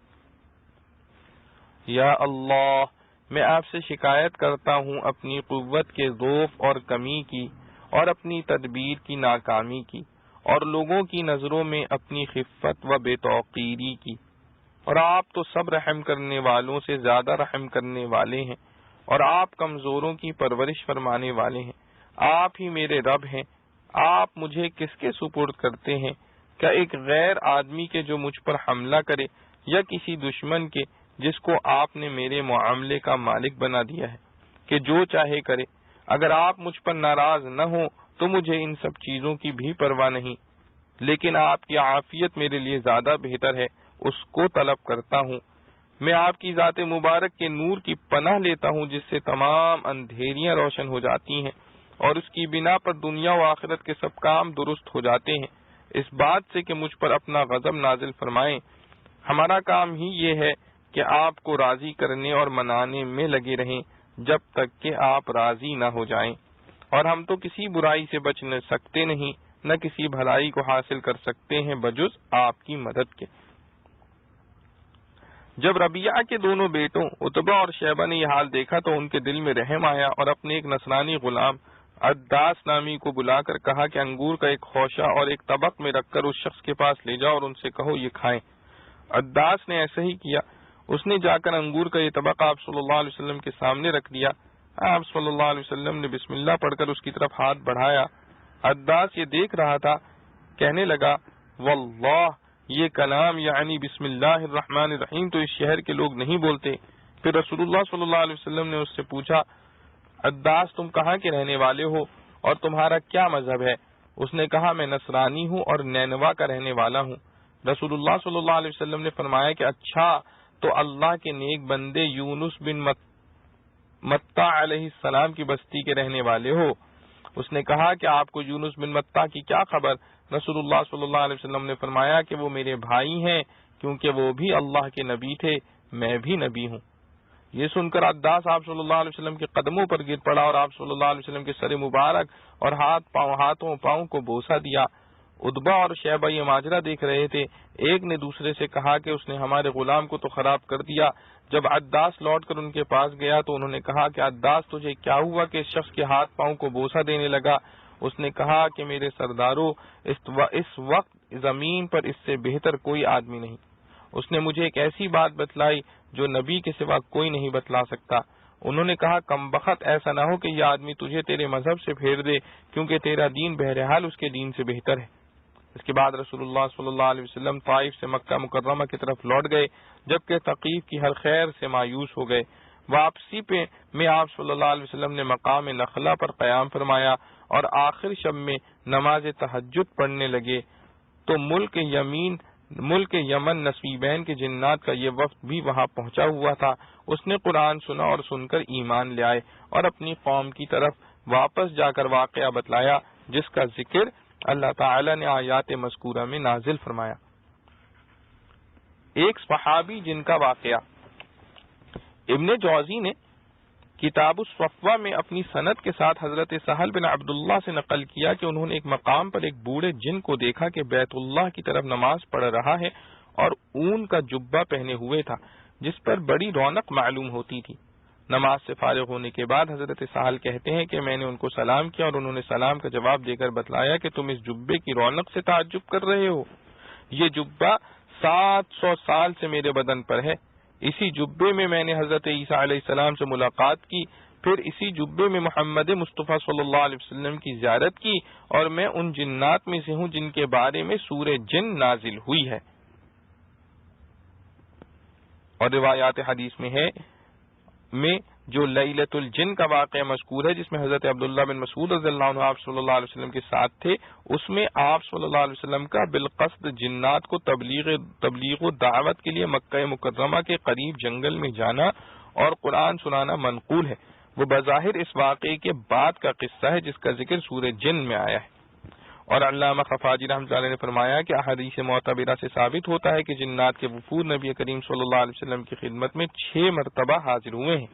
A: یا اللہ، میں آپ سے شکایت کرتا ہوں اپنی قوت کے ضعف اور کمی کی، اور اپنی تدبیر کی ناکامی کی، اور لوگوں کی نظروں میں اپنی خفت و بے توقیری کی. اور آپ تو سب رحم کرنے والوں سے زیادہ رحم کرنے والے ہیں، اور آپ کمزوروں کی پرورش فرمانے والے ہیں. آپ ہی میرے رب ہیں. آپ مجھے کس کے سپرد کرتے ہیں؟ کیا ایک غیر آدمی کے جو مجھ پر حملہ کرے، یا کسی دشمن کے جس کو آپ نے میرے معاملے کا مالک بنا دیا ہے کہ جو چاہے کرے؟ اگر آپ مجھ پر ناراض نہ ہوں تو مجھے ان سب چیزوں کی بھی پرواہ نہیں، لیکن آپ کی عافیت میرے لیے زیادہ بہتر ہے، اس کو طلب کرتا ہوں. میں آپ کی ذات مبارک کے نور کی پناہ لیتا ہوں جس سے تمام اندھیریاں روشن ہو جاتی ہیں، اور اس کی بنا پر دنیا و آخرت کے سب کام درست ہو جاتے ہیں، اس بات سے کہ مجھ پر اپنا غضب نازل فرمائیں. ہمارا کام ہی یہ ہے کہ آپ کو راضی کرنے اور منانے میں لگے رہیں جب تک کہ آپ راضی نہ ہو جائیں، اور ہم تو کسی برائی سے بچ نہ سکتے نہیں، نہ کسی بھلائی کو حاصل کر سکتے ہیں بجز آپ کی مدد کے. جب ربیعہ کے دونوں بیٹوں عتبہ اور شیبہ نے یہ حال دیکھا تو ان کے دل میں رحم آیا، اور اپنے ایک نصرانی غلام عداس نامی کو بلا کر کہا کہ انگور کا ایک خوشہ اور ایک طبق میں رکھ کر اس شخص کے پاس لے جاؤ اور ان سے کہو یہ کھائیں. عداس نے ایسا ہی کیا. اس نے جا کر انگور کا یہ طبق آپ صلی اللہ علیہ وسلم کے سامنے رکھ دیا. آپ صلی اللہ علیہ وسلم نے بسم اللہ پڑھ کر اس کی طرف ہاتھ بڑھایا. عداس یہ دیکھ رہا تھا، کہنے لگا واللہ یہ کلام یعنی بسم اللہ الرحمن الرحیم تو اس شہر کے لوگ نہیں بولتے. پھر رسول اللہ صلی اللہ علیہ وسلم نے اس سے پوچھا عداس تم کہاں کے رہنے والے ہو اور تمہارا کیا مذہب ہے؟ اس نے کہا میں نصرانی ہوں اور نینوا کا رہنے والا ہوں. رسول اللہ صلی اللہ علیہ وسلم نے فرمایا کہ اچھا تو اللہ کے نیک بندے یونس بن متا علیہ السلام کی بستی کے رہنے والے ہو. اس نے کہا کہ آپ کو یونس بن متا کی کیا خبر؟ رسول اللہ صلی اللہ علیہ وسلم نے فرمایا کہ وہ میرے بھائی ہیں، کیونکہ وہ بھی اللہ کے نبی تھے، میں بھی نبی ہوں. یہ سن کر عداس آپ صلی اللہ علیہ وسلم کے قدموں پر گر پڑا اور آپ صلی اللہ علیہ وسلم کے سر مبارک اور ہاتھوں پاؤں کو بوسہ دیا. عتبہ اور شیبہ یہ ماجرا دیکھ رہے تھے. ایک نے دوسرے سے کہا کہ اس نے ہمارے غلام کو تو خراب کر دیا. جب عداس لوٹ کر ان کے پاس گیا تو انہوں نے کہا کہ عداس تجھے کیا ہوا کہ اس شخص کے ہاتھ پاؤں کو بوسہ دینے لگا؟ اس نے کہا کہ میرے سردارو اس وقت زمین پر اس سے بہتر کوئی آدمی نہیں. اس نے مجھے ایک ایسی بات بتلائی جو نبی کے سوا کوئی نہیں بتلا سکتا. انہوں نے کہا کمبخت ایسا نہ ہو کہ یہ آدمی تجھے تیرے مذہب سے پھیر دے، کیونکہ تیرا دین بہرحال اس کے دین سے بہتر ہے. اس کے بعد رسول اللہ صلی اللہ علیہ وسلم طائف سے مکہ مکرمہ کی طرف لوٹ گئے، جبکہ ثقیف کی ہر خیر سے مایوس ہو گئے. واپسی پہ میں آپ صلی اللہ علیہ وسلم نے مقام نخلا پر قیام فرمایا اور آخر شب میں نماز تہجد پڑھنے لگے تو ملک یمن نصیبین کے جنات کا یہ وفد بھی وہاں پہنچا ہوا تھا. اس نے قرآن سنا اور سن کر ایمان لے آئے اور اپنی قوم کی طرف واپس جا کر واقعہ بتلایا جس کا ذکر اللہ تعالی نے آیات مذکورہ میں نازل فرمایا. ایک صحابی جن کا واقعہ ابن جوزی نے کتاب الصفوہ میں اپنی سند کے ساتھ حضرت سہل بن عبداللہ سے نقل کیا کہ انہوں نے ایک مقام پر ایک بوڑھے جن کو دیکھا کہ بیت اللہ کی طرف نماز پڑھ رہا ہے اور اون کا جبہ پہنے ہوئے تھا جس پر بڑی رونق معلوم ہوتی تھی. نماز سے فارغ ہونے کے بعد حضرت سہل کہتے ہیں کہ میں نے ان کو سلام کیا اور انہوں نے سلام کا جواب دے کر بتلایا کہ تم اس جبے کی رونق سے تعجب کر رہے ہو. یہ جبہ 700 سال سے میرے بدن پر ہے. اسی جبے میں نے حضرت عیسیٰ علیہ السلام سے ملاقات کی پھر اسی جبے میں محمد مصطفیٰ صلی اللہ علیہ وسلم کی زیارت کی، اور میں ان جنات میں سے ہوں جن کے بارے میں سورہ جن نازل ہوئی ہے۔ اور روایات حدیث میں جو لیلۃ الجن کا واقعہ مذکور ہے، جس میں حضرت عبداللہ بن مسعود رضی اللہ عنہ آپ صلی اللہ علیہ وسلم کے ساتھ تھے، اس میں آپ صلی اللہ علیہ وسلم کا بالقصد جنات کو تبلیغ و دعوت کے لیے مکہ مکرمہ کے قریب جنگل میں جانا اور قرآن سنانا منقول ہے۔ وہ بظاہر اس واقعے کے بعد کا قصہ ہے جس کا ذکر سورہ جن میں آیا ہے۔ اور علامہ خفاجی رحمۃ اللہ علیہ نے فرمایا کہ احادیث معتبرہ سے ثابت ہوتا ہے کہ جنات کے وفود نبی کریم صلی اللہ علیہ وسلم کی خدمت میں 6 مرتبہ حاضر ہوئے ہیں۔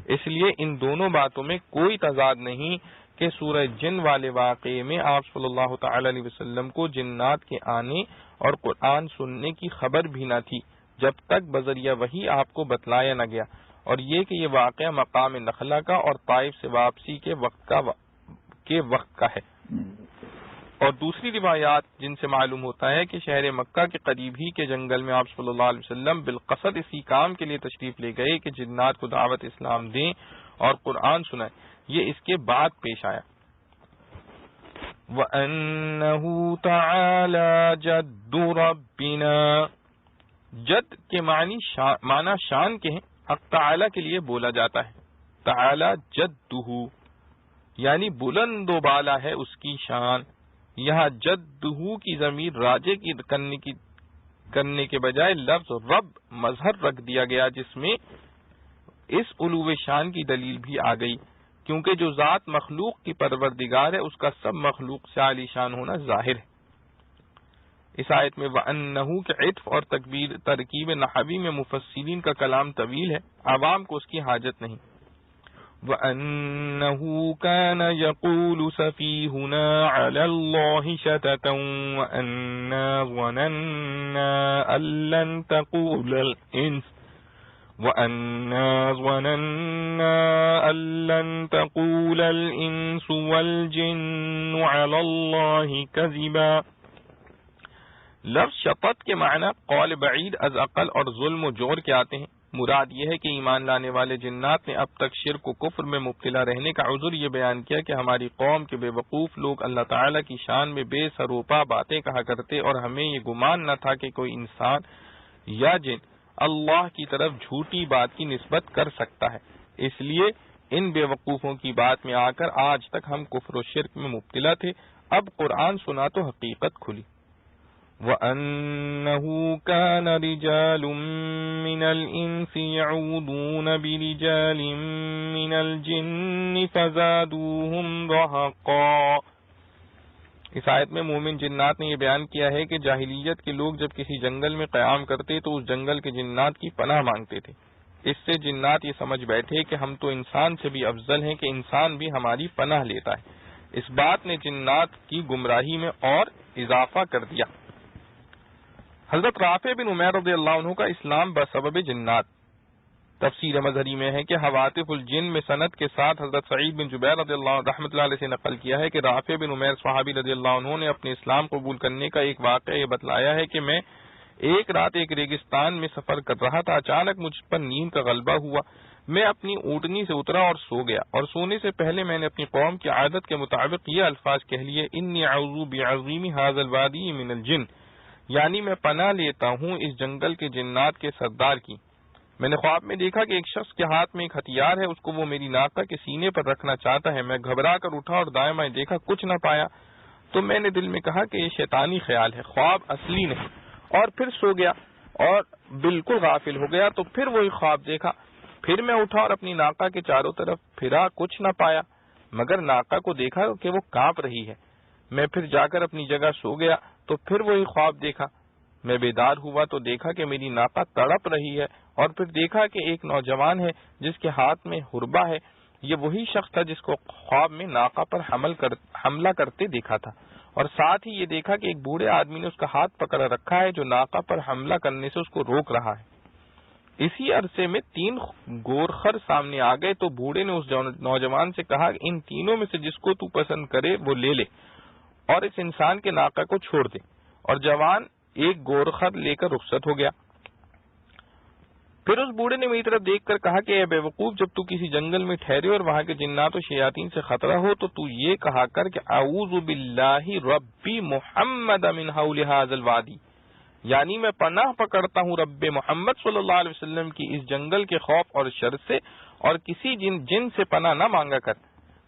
A: اس لیے ان دونوں باتوں میں کوئی تضاد نہیں کہ سورہ جن والے واقعے میں آپ صلی اللہ تعالی علیہ وسلم کو جنات کے آنے اور قرآن سننے کی خبر بھی نہ تھی جب تک بذریعہ وحی آپ کو بتلایا نہ گیا، اور یہ کہ یہ واقعہ مقام نخلا کا اور طائف سے واپسی کے وقت کا ہے۔ اور دوسری روایات جن سے معلوم ہوتا ہے کہ شہر مکہ کے قریب ہی کے جنگل میں آپ صلی اللہ علیہ وسلم بالقصد اسی کام کے لیے تشریف لے گئے کہ جنات کو دعوت اسلام دیں اور قرآن سنائیں، یہ اس کے بعد پیش آیا۔ وَأَنَّهُ تَعَالَى جَدُّ رَبِّنَا، جد کے معنی شان کے ہیں، حق تعالی کے لیے بولا جاتا ہے۔ تعالی جدہ یعنی بلند و بالا ہے اس کی شان۔ یہاں جدہ کی ضمیر راجع کی کرنے کے بجائے لفظ رب مظہر رکھ دیا گیا، جس میں اس علو شان کی دلیل بھی آ گئی، کیونکہ جو ذات مخلوق کی پروردگار ہے اس کا سب مخلوق سے عالی شان ہونا ظاہر ہے۔ اس آیت میں وَأَنَّهُ کے عطف اور ترکیب نحوی میں مفسرین کا کلام طویل ہے، عوام کو اس کی حاجت نہیں۔ وَأَنَّهُ كَانَ يَقُولُ سَفِيهُنَا عَلَى اللَّهِ شَطَطًا وَأَنَّا ظَنَنَّا أَن لَّن تَقُولَ الْإِنسُ وَالْجِنُّ عَلَى اللَّهِ كَذِبًا۔ لفظ شطط کے معنی قول بعید از عقل اور ظلم و جور کے آتے ہیں۔ مراد یہ ہے کہ ایمان لانے والے جنات نے اب تک شرک و کفر میں مبتلا رہنے کا عذر یہ بیان کیا کہ ہماری قوم کے بے وقوف لوگ اللہ تعالیٰ کی شان میں بے سروپا باتیں کہا کرتے، اور ہمیں یہ گمان نہ تھا کہ کوئی انسان یا جن اللہ کی طرف جھوٹی بات کی نسبت کر سکتا ہے۔ اس لیے ان بے وقوفوں کی بات میں آ کر آج تک ہم کفر و شرک میں مبتلا تھے، اب قرآن سنا تو حقیقت کھلی۔ وَأَنَّهُ كَانَ رِجَالٌ مِّنَ الْإِنسِ يَعُوذُونَ بِرِجَالٍ مِّنَ الْجِنِّ فَزَادُوهُمْ رَهَقًا۔ اس آیت میں مومن جنات نے یہ بیان کیا ہے کہ جاہلیت کے لوگ جب کسی جنگل میں قیام کرتے تو اس جنگل کے جنات کی پناہ مانگتے تھے۔ اس سے جنات یہ سمجھ بیٹھے کہ ہم تو انسان سے بھی افضل ہیں کہ انسان بھی ہماری پناہ لیتا ہے۔ اس بات نے جنات کی گمراہی میں اور اضافہ کر دیا۔ حضرت رافع بن عمیر رضی اللہ عنہ کا اسلام بسبب جنات۔ تفسیر مظہری میں ہے کہ حواتف الجن میں سند کے ساتھ حضرت سعید بن جبیر رضی اللہ عنہ رحمۃ اللہ علیہ سے نقل کیا ہے کہ رافع بن عمیر صحابی رضی اللہ عنہ نے اپنے اسلام قبول کرنے کا ایک واقعہ یہ بتلایا ہے کہ میں ایک رات ایک ریگستان میں سفر کر رہا تھا، اچانک مجھ پر نیند کا غلبہ ہوا، میں اپنی اونٹنی سے اترا اور سو گیا، اور سونے سے پہلے میں نے اپنی قوم کی عادت کے مطابق یہ الفاظ کہہ لیے انی اعوذ بعظیم ھذا الوادی من الجن، یعنی میں پناہ لیتا ہوں اس جنگل کے جنات کے سردار کی۔ میں نے خواب میں دیکھا کہ ایک شخص کے ہاتھ میں ایک ہتھیار ہے، اس کو وہ میری ناقہ کے سینے پر رکھنا چاہتا ہے۔ میں گھبرا کر اٹھا اور دائیں بائیں دیکھا، کچھ نہ پایا، تو میں نے دل میں کہا کہ یہ شیطانی خیال ہے، خواب اصلی نہیں، اور پھر سو گیا اور بالکل غافل ہو گیا، تو پھر وہی خواب دیکھا۔ پھر میں اٹھا اور اپنی ناقہ کے چاروں طرف پھرا، کچھ نہ پایا، مگر ناقہ کو دیکھا کہ وہ کانپ رہی ہے۔ میں پھر جا کر اپنی جگہ سو گیا، تو پھر وہی خواب دیکھا۔ میں بیدار ہوا تو دیکھا کہ میری ناقہ تڑپ رہی ہے، اور پھر دیکھا کہ ایک نوجوان ہے جس کے ہاتھ میں حربہ ہے، یہ وہی شخص تھا جس کو خواب میں ناقہ پر حملہ کرتے دیکھا تھا، اور ساتھ ہی یہ دیکھا کہ ایک بوڑھے آدمی نے اس کا ہاتھ پکڑ رکھا ہے جو ناقہ پر حملہ کرنے سے اس کو روک رہا ہے۔ اسی عرصے میں 3 گورخر سامنے آ گئے، تو بوڑھے نے اس نوجوان سے کہا کہ ان تینوں میں سے جس کو تو پسند کرے وہ لے لے، اور اس انسان کے ناقہ کو چھوڑ دے، اور جوان ایک گورخر لے کر رخصت ہو گیا۔ پھر اس بوڑھے نے میری طرف دیکھ کر کہا کہ اے بے وقوف، جب تو کسی جنگل میں ٹھہرے اور وہاں کے جنات و شیاطین سے خطرہ ہو تو تو یہ کہا کر کہ اعوذ باللہ ربی محمد من حول ھذا الوادی، یعنی میں پناہ پکڑتا ہوں رب محمد صلی اللہ علیہ وسلم کی اس جنگل کے خوف اور شر سے، اور کسی جن سے پناہ نہ مانگا کر،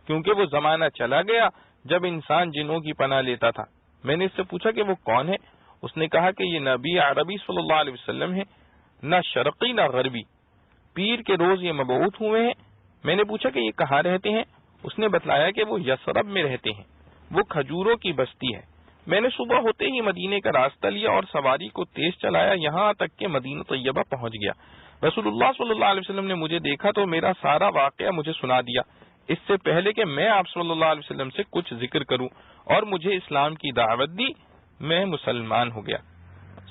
A: کیونکہ وہ زمانہ چلا گیا جب انسان جنوں کی پناہ لیتا تھا۔ میں نے اس سے پوچھا کہ وہ کون ہے؟ اس نے کہا کہ یہ نبی عربی صلی اللہ علیہ وسلم ہے، نہ شرقی نہ غربی، پیر کے روز یہ مبعوث ہوئے ہیں۔ میں نے پوچھا کہ یہ کہاں رہتے ہیں؟ اس نے بتلایا کہ وہ یثرب میں رہتے ہیں، وہ کھجوروں کی بستی ہے۔ میں نے صبح ہوتے ہی مدینے کا راستہ لیا اور سواری کو تیز چلایا، یہاں تک کہ مدینہ طیبہ پہنچ گیا۔ رسول اللہ صلی اللہ علیہ وسلم نے مجھے دیکھا تو میرا سارا واقعہ مجھے سنا دیا، اس سے پہلے کہ میں آپ صلی اللہ علیہ وسلم سے کچھ ذکر کروں، اور مجھے اسلام کی دعوت دی، میں مسلمان ہو گیا۔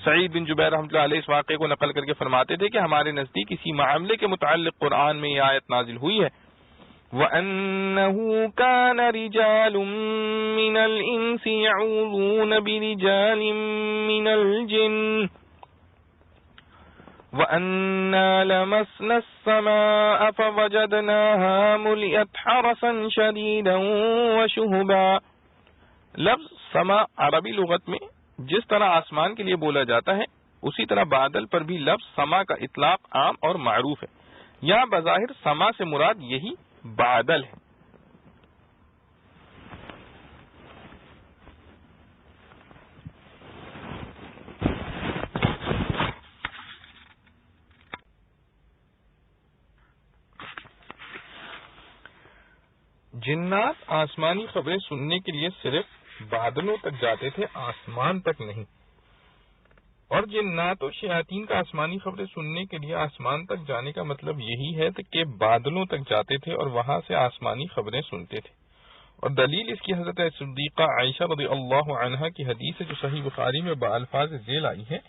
A: سعید بن جبیر رحمۃ اللہ علیہ اس واقعے کو نقل کر کے فرماتے تھے کہ ہمارے نزدیک اسی معاملے کے متعلق قرآن میں یہ آیت نازل ہوئی ہے، وَأَنَّهُ كَانَ رِجَالٌ مِّنَ الْإِنسِ يَعُوذُونَ بِرِجَالٍ مِّنَ الْجِنِّ وَأَنَّا لَمَسْنَا السَّمَاءَ فَوَجَدْنَاهَا مُلِئَتْ حَرَسًا شَدِيدًا وَشُهُبًا۔ لفظ سما عربی لغت میں جس طرح آسمان کے لیے بولا جاتا ہے، اسی طرح بادل پر بھی لفظ سما کا اطلاق عام اور معروف ہے۔ یہاں بظاہر سما سے مراد یہی بادل ہے۔ جنات آسمانی خبریں سننے کے لیے صرف بادلوں تک جاتے تھے، آسمان تک نہیں، اور جنات و شیاطین کا آسمانی خبریں سننے کے لیے آسمان تک جانے کا مطلب یہی ہے کہ بادلوں تک جاتے تھے اور وہاں سے آسمانی خبریں سنتے تھے۔ اور دلیل اس کی حضرت صدیقہ عائشہ رضی اللہ عنہا کی حدیث ہے جو صحیح بخاری میں بالفاظ ذیل آئی ہے۔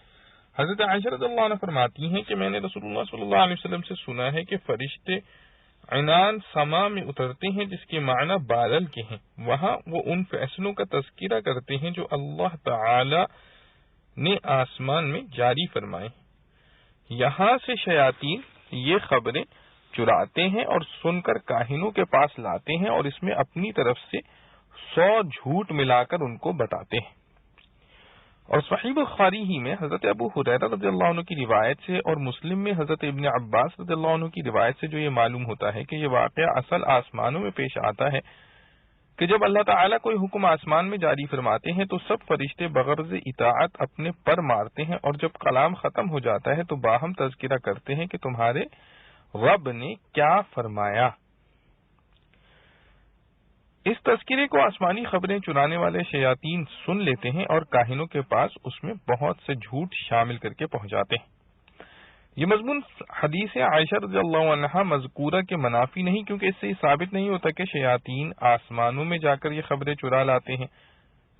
A: حضرت عائشہ رضی اللہ عنہ فرماتی ہیں کہ میں نے رسول اللہ صلی اللہ علیہ وسلم سے سنا ہے کہ فرشتے عنان سما میں اترتے ہیں جس کے معنی بادل کے ہیں، وہاں وہ ان فیصلوں کا تذکرہ کرتے ہیں جو اللہ تعالی نے آسمان میں جاری فرمائے۔ یہاں سے شیاطین یہ خبریں چراتے ہیں اور سن کر کاہنوں کے پاس لاتے ہیں اور اس میں اپنی طرف سے 100 جھوٹ ملا کر ان کو بتاتے ہیں۔ اور صحیح بخاری ہی میں حضرت ابو ہریرہ رضی اللہ عنہ کی روایت سے اور مسلم میں حضرت ابن عباس رضی اللہ عنہ کی روایت سے جو یہ معلوم ہوتا ہے کہ یہ واقعہ اصل آسمانوں میں پیش آتا ہے کہ جب اللہ تعالیٰ کوئی حکم آسمان میں جاری فرماتے ہیں تو سب فرشتے بغرض اطاعت اپنے پر مارتے ہیں، اور جب کلام ختم ہو جاتا ہے تو باہم تذکرہ کرتے ہیں کہ تمہارے رب نے کیا فرمایا۔ اس تذکرے کو آسمانی خبریں چرانے والے شیاطین سن لیتے ہیں اور کاہنوں کے پاس اس میں بہت سے جھوٹ شامل کر کے پہنچاتے ہیں۔ یہ مضمون حدیث عائشہ رضی اللہ عنہا مذکورہ کے منافی نہیں، کیونکہ اس سے یہ ثابت نہیں ہوتا کہ شیاطین آسمانوں میں جا کر یہ خبریں چرا لاتے ہیں،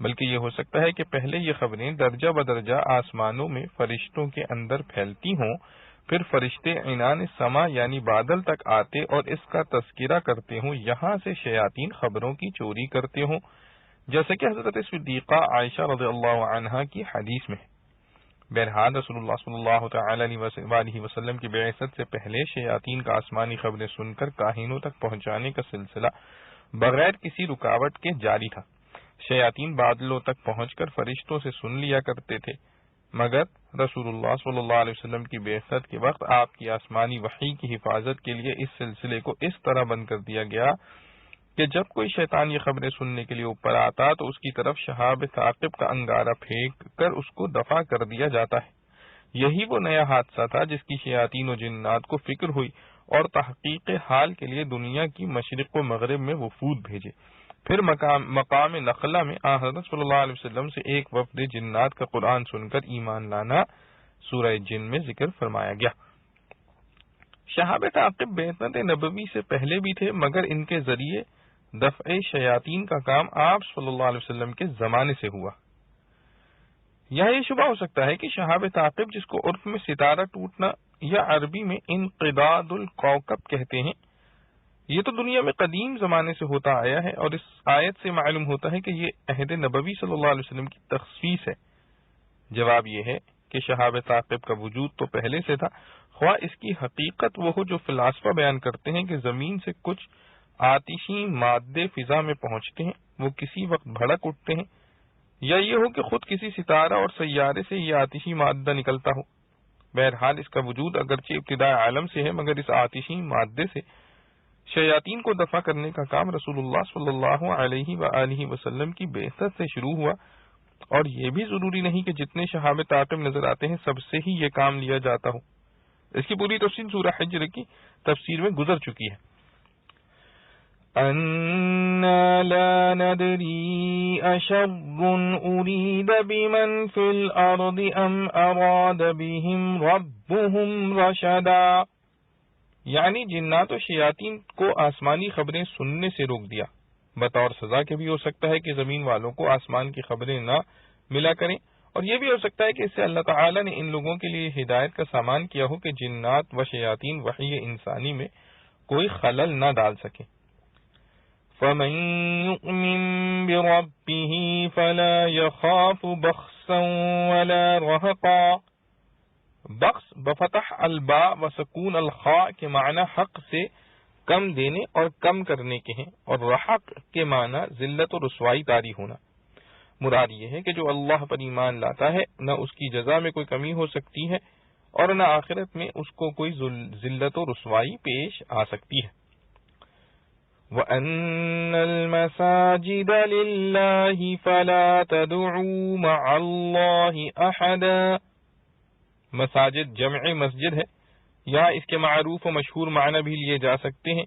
A: بلکہ یہ ہو سکتا ہے کہ پہلے یہ خبریں درجہ بدرجہ آسمانوں میں فرشتوں کے اندر پھیلتی ہوں، پھر فرشتے عنان سما یعنی بادل تک آتے اور اس کا تذکرہ کرتے ہوں، یہاں سے شیاطین خبروں کی چوری کرتے ہوں، جیسے کہ حضرت صدیقہ عائشہ رضی اللہ عنہا کی حدیث میں۔ بہرحال رسول اللہ صلی اللہ تعالی علیہ وسلم کی بعثت سے پہلے شیاطین کا آسمانی خبریں سن کر کاہنوں تک پہنچانے کا سلسلہ بغیر کسی رکاوٹ کے جاری تھا۔ شیاطین بادلوں تک پہنچ کر فرشتوں سے سن لیا کرتے تھے، مگر رسول اللہ صلی اللہ علیہ وسلم کی بعثت کے وقت آپ کی آسمانی وحی کی حفاظت کے لیے اس سلسلے کو اس طرح بند کر دیا گیا کہ جب کوئی شیطان یہ خبریں سننے کے لیے اوپر آتا تو اس کی طرف شہاب ثاقب کا انگارہ پھینک کر اس کو دفع کر دیا جاتا ہے۔ یہی وہ نیا حادثہ تھا جس کی شیاطین و جنات کو فکر ہوئی اور تحقیق حال کے لیے دنیا کی مشرق و مغرب میں وفود بھیجے۔ پھر مقام نخلہ میں حضرت صلی اللہ علیہ وسلم سے ایک وفد جنات کا قرآن سن کر ایمان لانا سورہ جن میں ذکر فرمایا گیا۔ شہاب ثاقب بعثت نبوی سے پہلے بھی تھے، مگر ان کے ذریعے دفع شیاطین کا کام آپ صلی اللہ علیہ وسلم کے زمانے سے ہوا۔ یہاں یہ شبہ ہو سکتا ہے کہ شہاب ثاقب، جس کو عرف میں ستارہ ٹوٹنا یا عربی میں انقضاض الکوكب کہتے ہیں، یہ تو دنیا میں قدیم زمانے سے ہوتا آیا ہے، اور اس آیت سے معلوم ہوتا ہے کہ یہ عہد نبوی صلی اللہ علیہ وسلم کی تخصیص ہے۔ جواب یہ ہے کہ شہاب ثاقب کا وجود تو پہلے سے تھا، خواہ اس کی حقیقت وہ ہو جو فلاسفہ بیان کرتے ہیں کہ زمین سے کچھ آتشی مادے فضا میں پہنچتے ہیں، وہ کسی وقت بھڑک اٹھتے ہیں، یا یہ ہو کہ خود کسی ستارہ اور سیارے سے یہ آتشی مادہ نکلتا ہو۔ بہرحال اس کا وجود اگرچہ ابتداء عالم سے ہے، مگر اس آتشی مادے سے شیاطین کو دفع کرنے کا کام رسول اللہ صلی اللہ علیہ وآلہ وسلم کی بعثت سے شروع ہوا، اور یہ بھی ضروری نہیں کہ جتنے شہاب تعاقب نظر آتے ہیں سب سے ہی یہ کام لیا جاتا ہو۔ اس کی پوری تفصیل سورہ حجر کی تفسیر میں گزر چکی ہے۔ أَنَّا لَا نَدْرِي أَشَرٌّ أُرِيدَ بِمَنْ فِي الْأَرْضِ أَمْ أَرَادَ بِهِمْ رَبُّهُمْ رَشَدًا، یعنی جنات و شیاطین کو آسمانی خبریں سننے سے روک دیا، بطور سزا کے بھی ہو سکتا ہے کہ زمین والوں کو آسمان کی خبریں نہ ملا کریں، اور یہ بھی ہو سکتا ہے کہ اس سے اللہ تعالی نے ان لوگوں کے لیے ہدایت کا سامان کیا ہو کہ جنات و شیاطین وحی انسانی میں کوئی خلل نہ ڈال سکیں۔ فَمَن يُؤْمِن بِرَبِّهِ فَلَا يَخَافُ بَخْسًا وَلَا رَهَقًا، بخس بفتح الباء و سکون الخاء کے معنی حق سے کم دینے اور کم کرنے کے ہیں، اور رحق کے معنی ذلت و رسوائی طاری ہونا۔ مراد یہ ہے کہ جو اللہ پر ایمان لاتا ہے نہ اس کی جزا میں کوئی کمی ہو سکتی ہے اور نہ آخرت میں اس کو کوئی ذلت و رسوائی پیش آ سکتی ہے۔ وَأَنَّ الْمَسَاجِدَ لِلَّهِ فَلَا تَدْعُوا مَعَ اللَّهِ أَحَدًا، مساجد جمع مسجد ہے، یا اس کے معروف و مشہور معنی بھی لیے جا سکتے ہیں،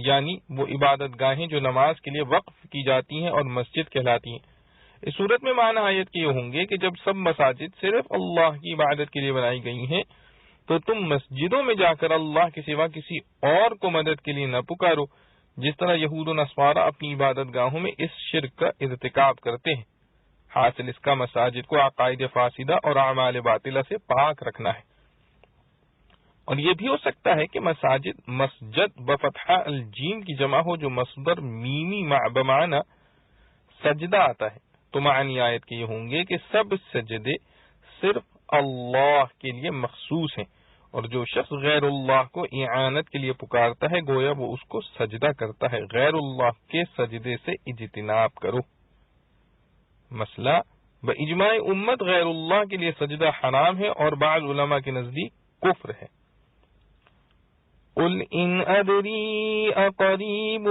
A: یعنی وہ عبادت گاہیں جو نماز کے لیے وقف کی جاتی ہیں اور مسجد کہلاتی ہیں۔ اس صورت میں معنی آیت کے یہ ہوں گے کہ جب سب مساجد صرف اللہ کی عبادت کے لیے بنائی گئی ہیں تو تم مسجدوں میں جا کر اللہ کے سوا کسی اور کو مدد کے لیے نہ پکارو، جس طرح یہود و نصارہ اپنی عبادت گاہوں میں اس شرک کا ارتکاب کرتے ہیں۔ حاصل اس کا مساجد کو عقائد فاسدہ اور اعمال باطلہ سے پاک رکھنا ہے۔ اور یہ بھی ہو سکتا ہے کہ مسجد بفتح الجیم کی جمع ہو جو مصدر میمی بمعنی سجدہ آتا ہے، تو معنی آیت کے یہ ہوں گے کہ سب سجدے صرف اللہ کے لیے مخصوص ہیں، اور جو شخص غیر اللہ کو اعانت کے لیے پکارتا ہے گویا وہ اس کو سجدہ کرتا ہے۔ غیر اللہ کے سجدے سے اجتناب کرو۔ مسئلہ باجماع امت غیر اللہ کے لیے سجدہ حرام ہے اور بعض علماء کے نزدیک کفر ہے۔ قل ان ادری اقریب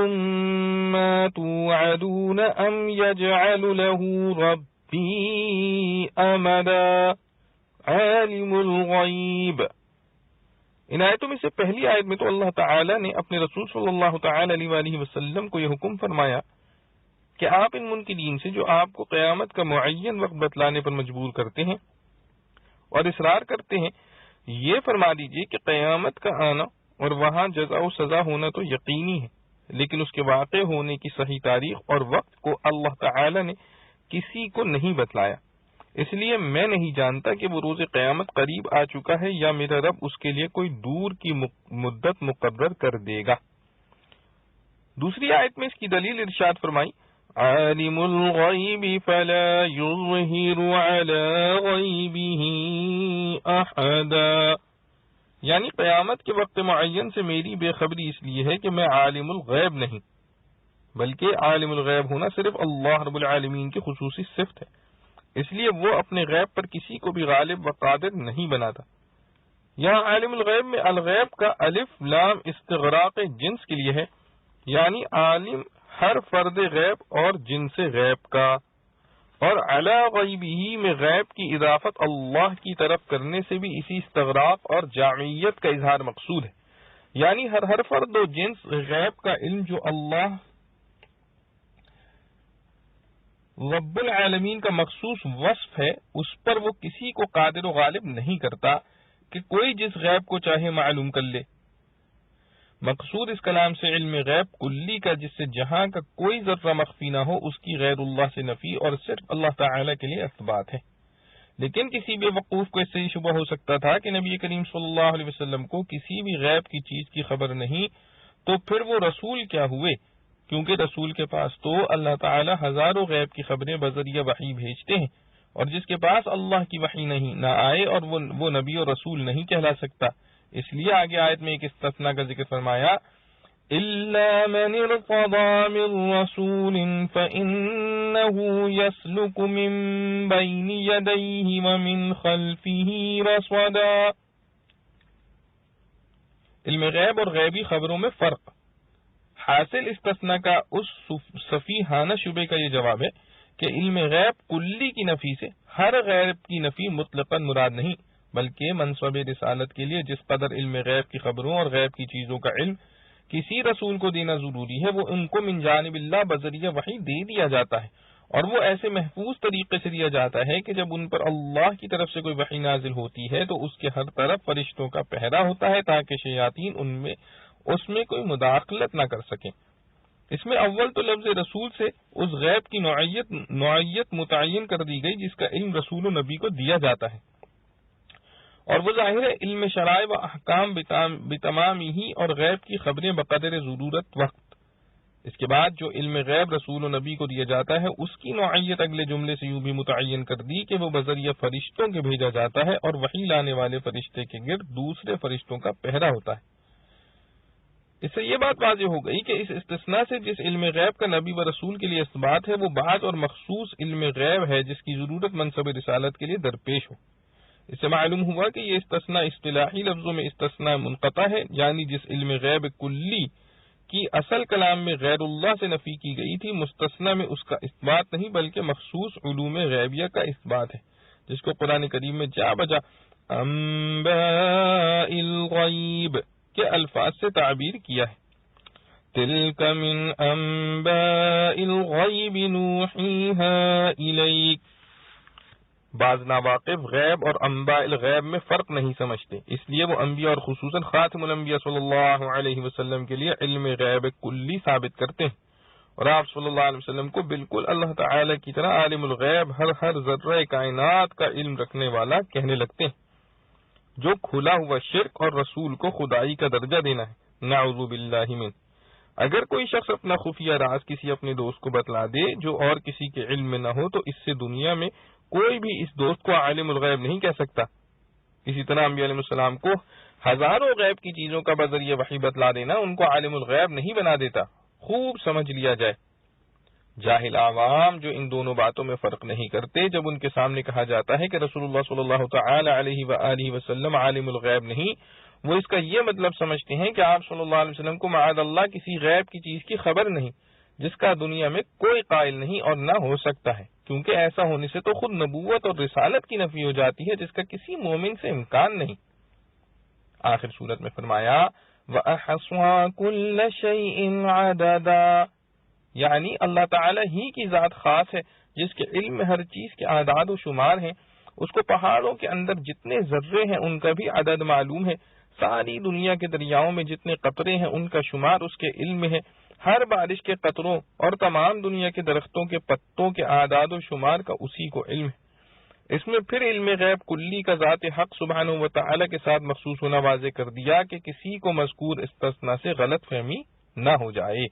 A: ما توعدون ام یجعل له ربی امدا عالم الغیب۔ ان آیتوں میں سے پہلی آیت میں تو اللہ تعالی نے اپنے رسول صلی اللہ تعالی علیہ وآلہ وسلم کو یہ حکم فرمایا کہ آپ ان منکرین سے جو آپ کو قیامت کا معین وقت بتلانے پر مجبور کرتے ہیں اور اصرار کرتے ہیں، یہ فرما دیجئے کہ قیامت کا آنا اور وہاں جزا و سزا ہونا تو یقینی ہے، لیکن اس کے واقع ہونے کی صحیح تاریخ اور وقت کو اللہ تعالی نے کسی کو نہیں بتلایا، اس لیے میں نہیں جانتا کہ وہ روز قیامت قریب آ چکا ہے یا میرا رب اس کے لیے کوئی دور کی مدت مقرر کر دے گا۔ دوسری آیت میں اس کی دلیل ارشاد فرمائی، عالم الغیب فلا یظہر علی غیبہ احدا، یعنی قیامت کے وقت معین سے میری بے خبری اس لیے ہے کہ میں عالم الغیب نہیں، بلکہ عالم الغیب ہونا صرف اللہ رب العالمین کی خصوصی صفت ہے، اس لیے وہ اپنے غیب پر کسی کو بھی غالب و قادر نہیں بناتا۔ یہاں عالم الغیب میں الغیب کا الف لام استغراق جنس کے لیے ہے، یعنی عالم ہر فرد غیب اور جنس غیب کا، اور علی غیبہ میں غیب کی اضافت اللہ کی طرف کرنے سے بھی اسی استغراق اور جامعیت کا اظہار مقصود ہے، یعنی ہر فرد و جنس غیب کا علم جو اللہ رب العالمین کا مخصوص وصف ہے، اس پر وہ کسی کو قادر و غالب نہیں کرتا کہ کوئی جس غیب کو چاہے معلوم کر لے۔ مقصود اس کلام سے علم غیب کلی کا، جس سے جہاں کا کوئی ذرہ مخفی نہ ہو، اس کی غیر اللہ سے نفی اور صرف اللہ تعالی کے لیے اثبات ہے۔ لیکن کسی بے وقوف کو اس سے یہ شبہ ہو سکتا تھا کہ نبی کریم صلی اللہ علیہ وسلم کو کسی بھی غیب کی چیز کی خبر نہیں، تو پھر وہ رسول کیا ہوئے؟ کیونکہ رسول کے پاس تو اللہ تعالی ہزاروں غیب کی خبریں بذریعہ وحی بھیجتے ہیں، اور جس کے پاس اللہ کی وحی نہیں نہ آئے اور وہ نبی اور رسول نہیں کہلا سکتا، اس لیے آگے آیت میں ایک استثناء کا ذکر فرمایا إِلَّا مَنِ ارْتَضَىٰ مِن رَّسُولٍ فَإِنَّهُ يَسْلُكُ مِن بَيْنِ يَدَيْهِ وَمِن خَلْفِهِ رَصَدًا۔ علم غیب اور غیبی خبروں میں فرق۔ حاصل استثناء کا اس سفیہانہ شبے کا یہ جواب ہے کہ علم غیب کلی کی نفی سے ہر غیب کی نفی مطلقاً مراد نہیں، بلکہ منصب رسالت کے لیے جس قدر علم غیب کی خبروں اور غیب کی چیزوں کا علم کسی رسول کو دینا ضروری ہے، وہ ان کو من جانب اللہ بذریعہ وحی دے دیا جاتا ہے، اور وہ ایسے محفوظ طریقے سے دیا جاتا ہے کہ جب ان پر اللہ کی طرف سے کوئی وحی نازل ہوتی ہے تو اس کے ہر طرف فرشتوں کا پہرا ہوتا ہے تاکہ شیاطین اس میں کوئی مداخلت نہ کر سکیں۔ اس میں اول تو لفظ رسول سے اس غیب کی نوعیت متعین کر دی گئی جس کا علم رسول و نبی کو دیا جاتا ہے، اور وہ ظاہر ہے علم شرائع و احکام بتمامی ہی اور غیب کی خبریں بقدر ضرورت وقت۔ اس کے بعد جو علم غیب رسول و نبی کو دیا جاتا ہے اس کی نوعیت اگلے جملے سے یوں بھی متعین کر دی کہ وہ بذریعہ فرشتوں کے بھیجا جاتا ہے اور وحی لانے والے فرشتے کے گرد دوسرے فرشتوں کا پہرا ہوتا ہے۔ اس سے یہ بات واضح ہو گئی کہ اس استثناء سے جس علم غیب کا نبی و رسول کے لیے اثبات ہے وہ بعض اور مخصوص علم غیب ہے جس کی ضرورت منصب رسالت کے لیے درپیش ہو۔ اس سے معلوم ہوا کہ یہ استثناء اصطلاحی لفظوں میں استثناء منقطع ہے، یعنی جس علم غیب کلی کی اصل کلام میں غیر اللہ سے نفی کی گئی تھی، مستثنیٰ میں اس کا اثبات نہیں بلکہ مخصوص علوم غیبیہ کا اثبات ہے، جس کو قرآن کریم میں جا بجا انباء الغیب کے الفاظ سے تعبیر کیا ہے۔ تلک من انباء الغیب نوحیہا الیک۔ بعض ناواقف غیب اور انباء الغیب میں فرق نہیں سمجھتے، اس لیے وہ انبیاء اور خصوصاً خاتم الانبیاء صلی اللہ علیہ وسلم کے لیے علم غیب کلی ثابت کرتے ہیں، اور آپ صلی اللہ علیہ وسلم کو بالکل اللہ تعالی کی طرح عالم الغیب ہر ذرہ کائنات کا علم رکھنے والا کہنے لگتے ہیں، جو کھلا ہوا شرک اور رسول کو خدائی کا درجہ دینا ہے، نعوذ باللہ من۔ اگر کوئی شخص اپنا خفیہ راز کسی اپنے دوست کو بتلا دے جو اور کسی کے علم میں نہ ہو تو اس سے دنیا میں کوئی بھی اس دوست کو عالم الغیب نہیں کہہ سکتا۔ اسی طرح انبیاء علیہ السلام کو ہزاروں غیب کی چیزوں کا بذریعہ وحی بتلا دینا ان کو عالم الغیب نہیں بنا دیتا۔ خوب سمجھ لیا جائے، جاہل عوام جو ان دونوں باتوں میں فرق نہیں کرتے، جب ان کے سامنے کہا جاتا ہے کہ رسول اللہ صلی اللہ تعالی علیہ وآلہ وسلم عالم الغیب نہیں، وہ اس کا یہ مطلب سمجھتے ہیں کہ آپ صلی اللہ علیہ وسلم کو معاذ اللہ کسی غیب کی چیز کی خبر نہیں، جس کا دنیا میں کوئی قائل نہیں اور نہ ہو سکتا ہے، کیونکہ ایسا ہونے سے تو خود نبوت اور رسالت کی نفی ہو جاتی ہے جس کا کسی مومن سے امکان نہیں۔ آخر صورت میں فرمایا وَأَحْصَىٰ كُلَّ شَيْءٍ عَدَدًا، یعنی اللہ تعالی ہی کی ذات خاص ہے جس کے علم میں ہر چیز کے اعداد و شمار ہیں، اس کو پہاڑوں کے اندر جتنے ذرے ہیں ان کا بھی عدد معلوم ہے، ساری دنیا کے دریاؤں میں جتنے قطرے ہیں ان کا شمار اس کے علم میں ہے، ہر بارش کے قطروں اور تمام دنیا کے درختوں کے پتوں کے اعداد و شمار کا اسی کو علم ہے۔ اس میں پھر علم غیب کلی کا ذات حق سبحانہ و تعالی کے ساتھ مخصوص ہونا واضح کر دیا کہ کسی کو مذکور استثناء سے غلط فہمی نہ ہو جائے۔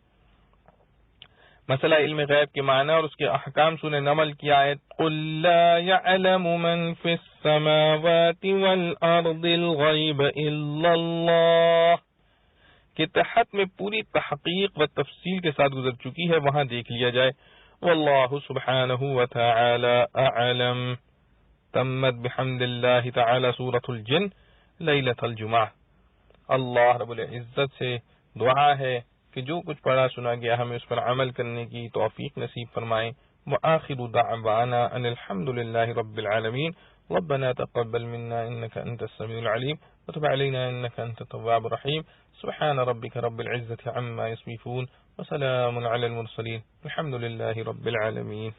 A: مسئلہ علم غیب کے معنی اور اس کے احکام سورہ نمل کی آیت قُل لَّا يَعْلَمُ مَن فِي السَّمَاوَاتِ وَالْأَرْضِ الْغَيْبَ إِلَّا اللَّهُ کے تحت میں پوری تحقیق و تفصیل کے ساتھ گزر چکی ہے، وہاں دیکھ لیا جائے۔ واللہ سبحانہ وتعالی اعلم۔ تمت بحمد اللہ تعالی سورۃ الجن لیلۃ الجمعہ۔ اللہ رب العزت سے دعا ہے کہ جو کچھ پڑھا سنا گیا ہمیں اس پر عمل کرنے کی توفیق نصیب فرمائیں۔ وآخر دعوانا ان الحمد للہ رب العالمین۔ ربنا تقبل منا انك انت السميع العليم وتب علينا انك انت التواب الرحيم۔ سبحان ربك رب العزة عما يصفون وسلام على المرسلين الحمد لله رب العالمين۔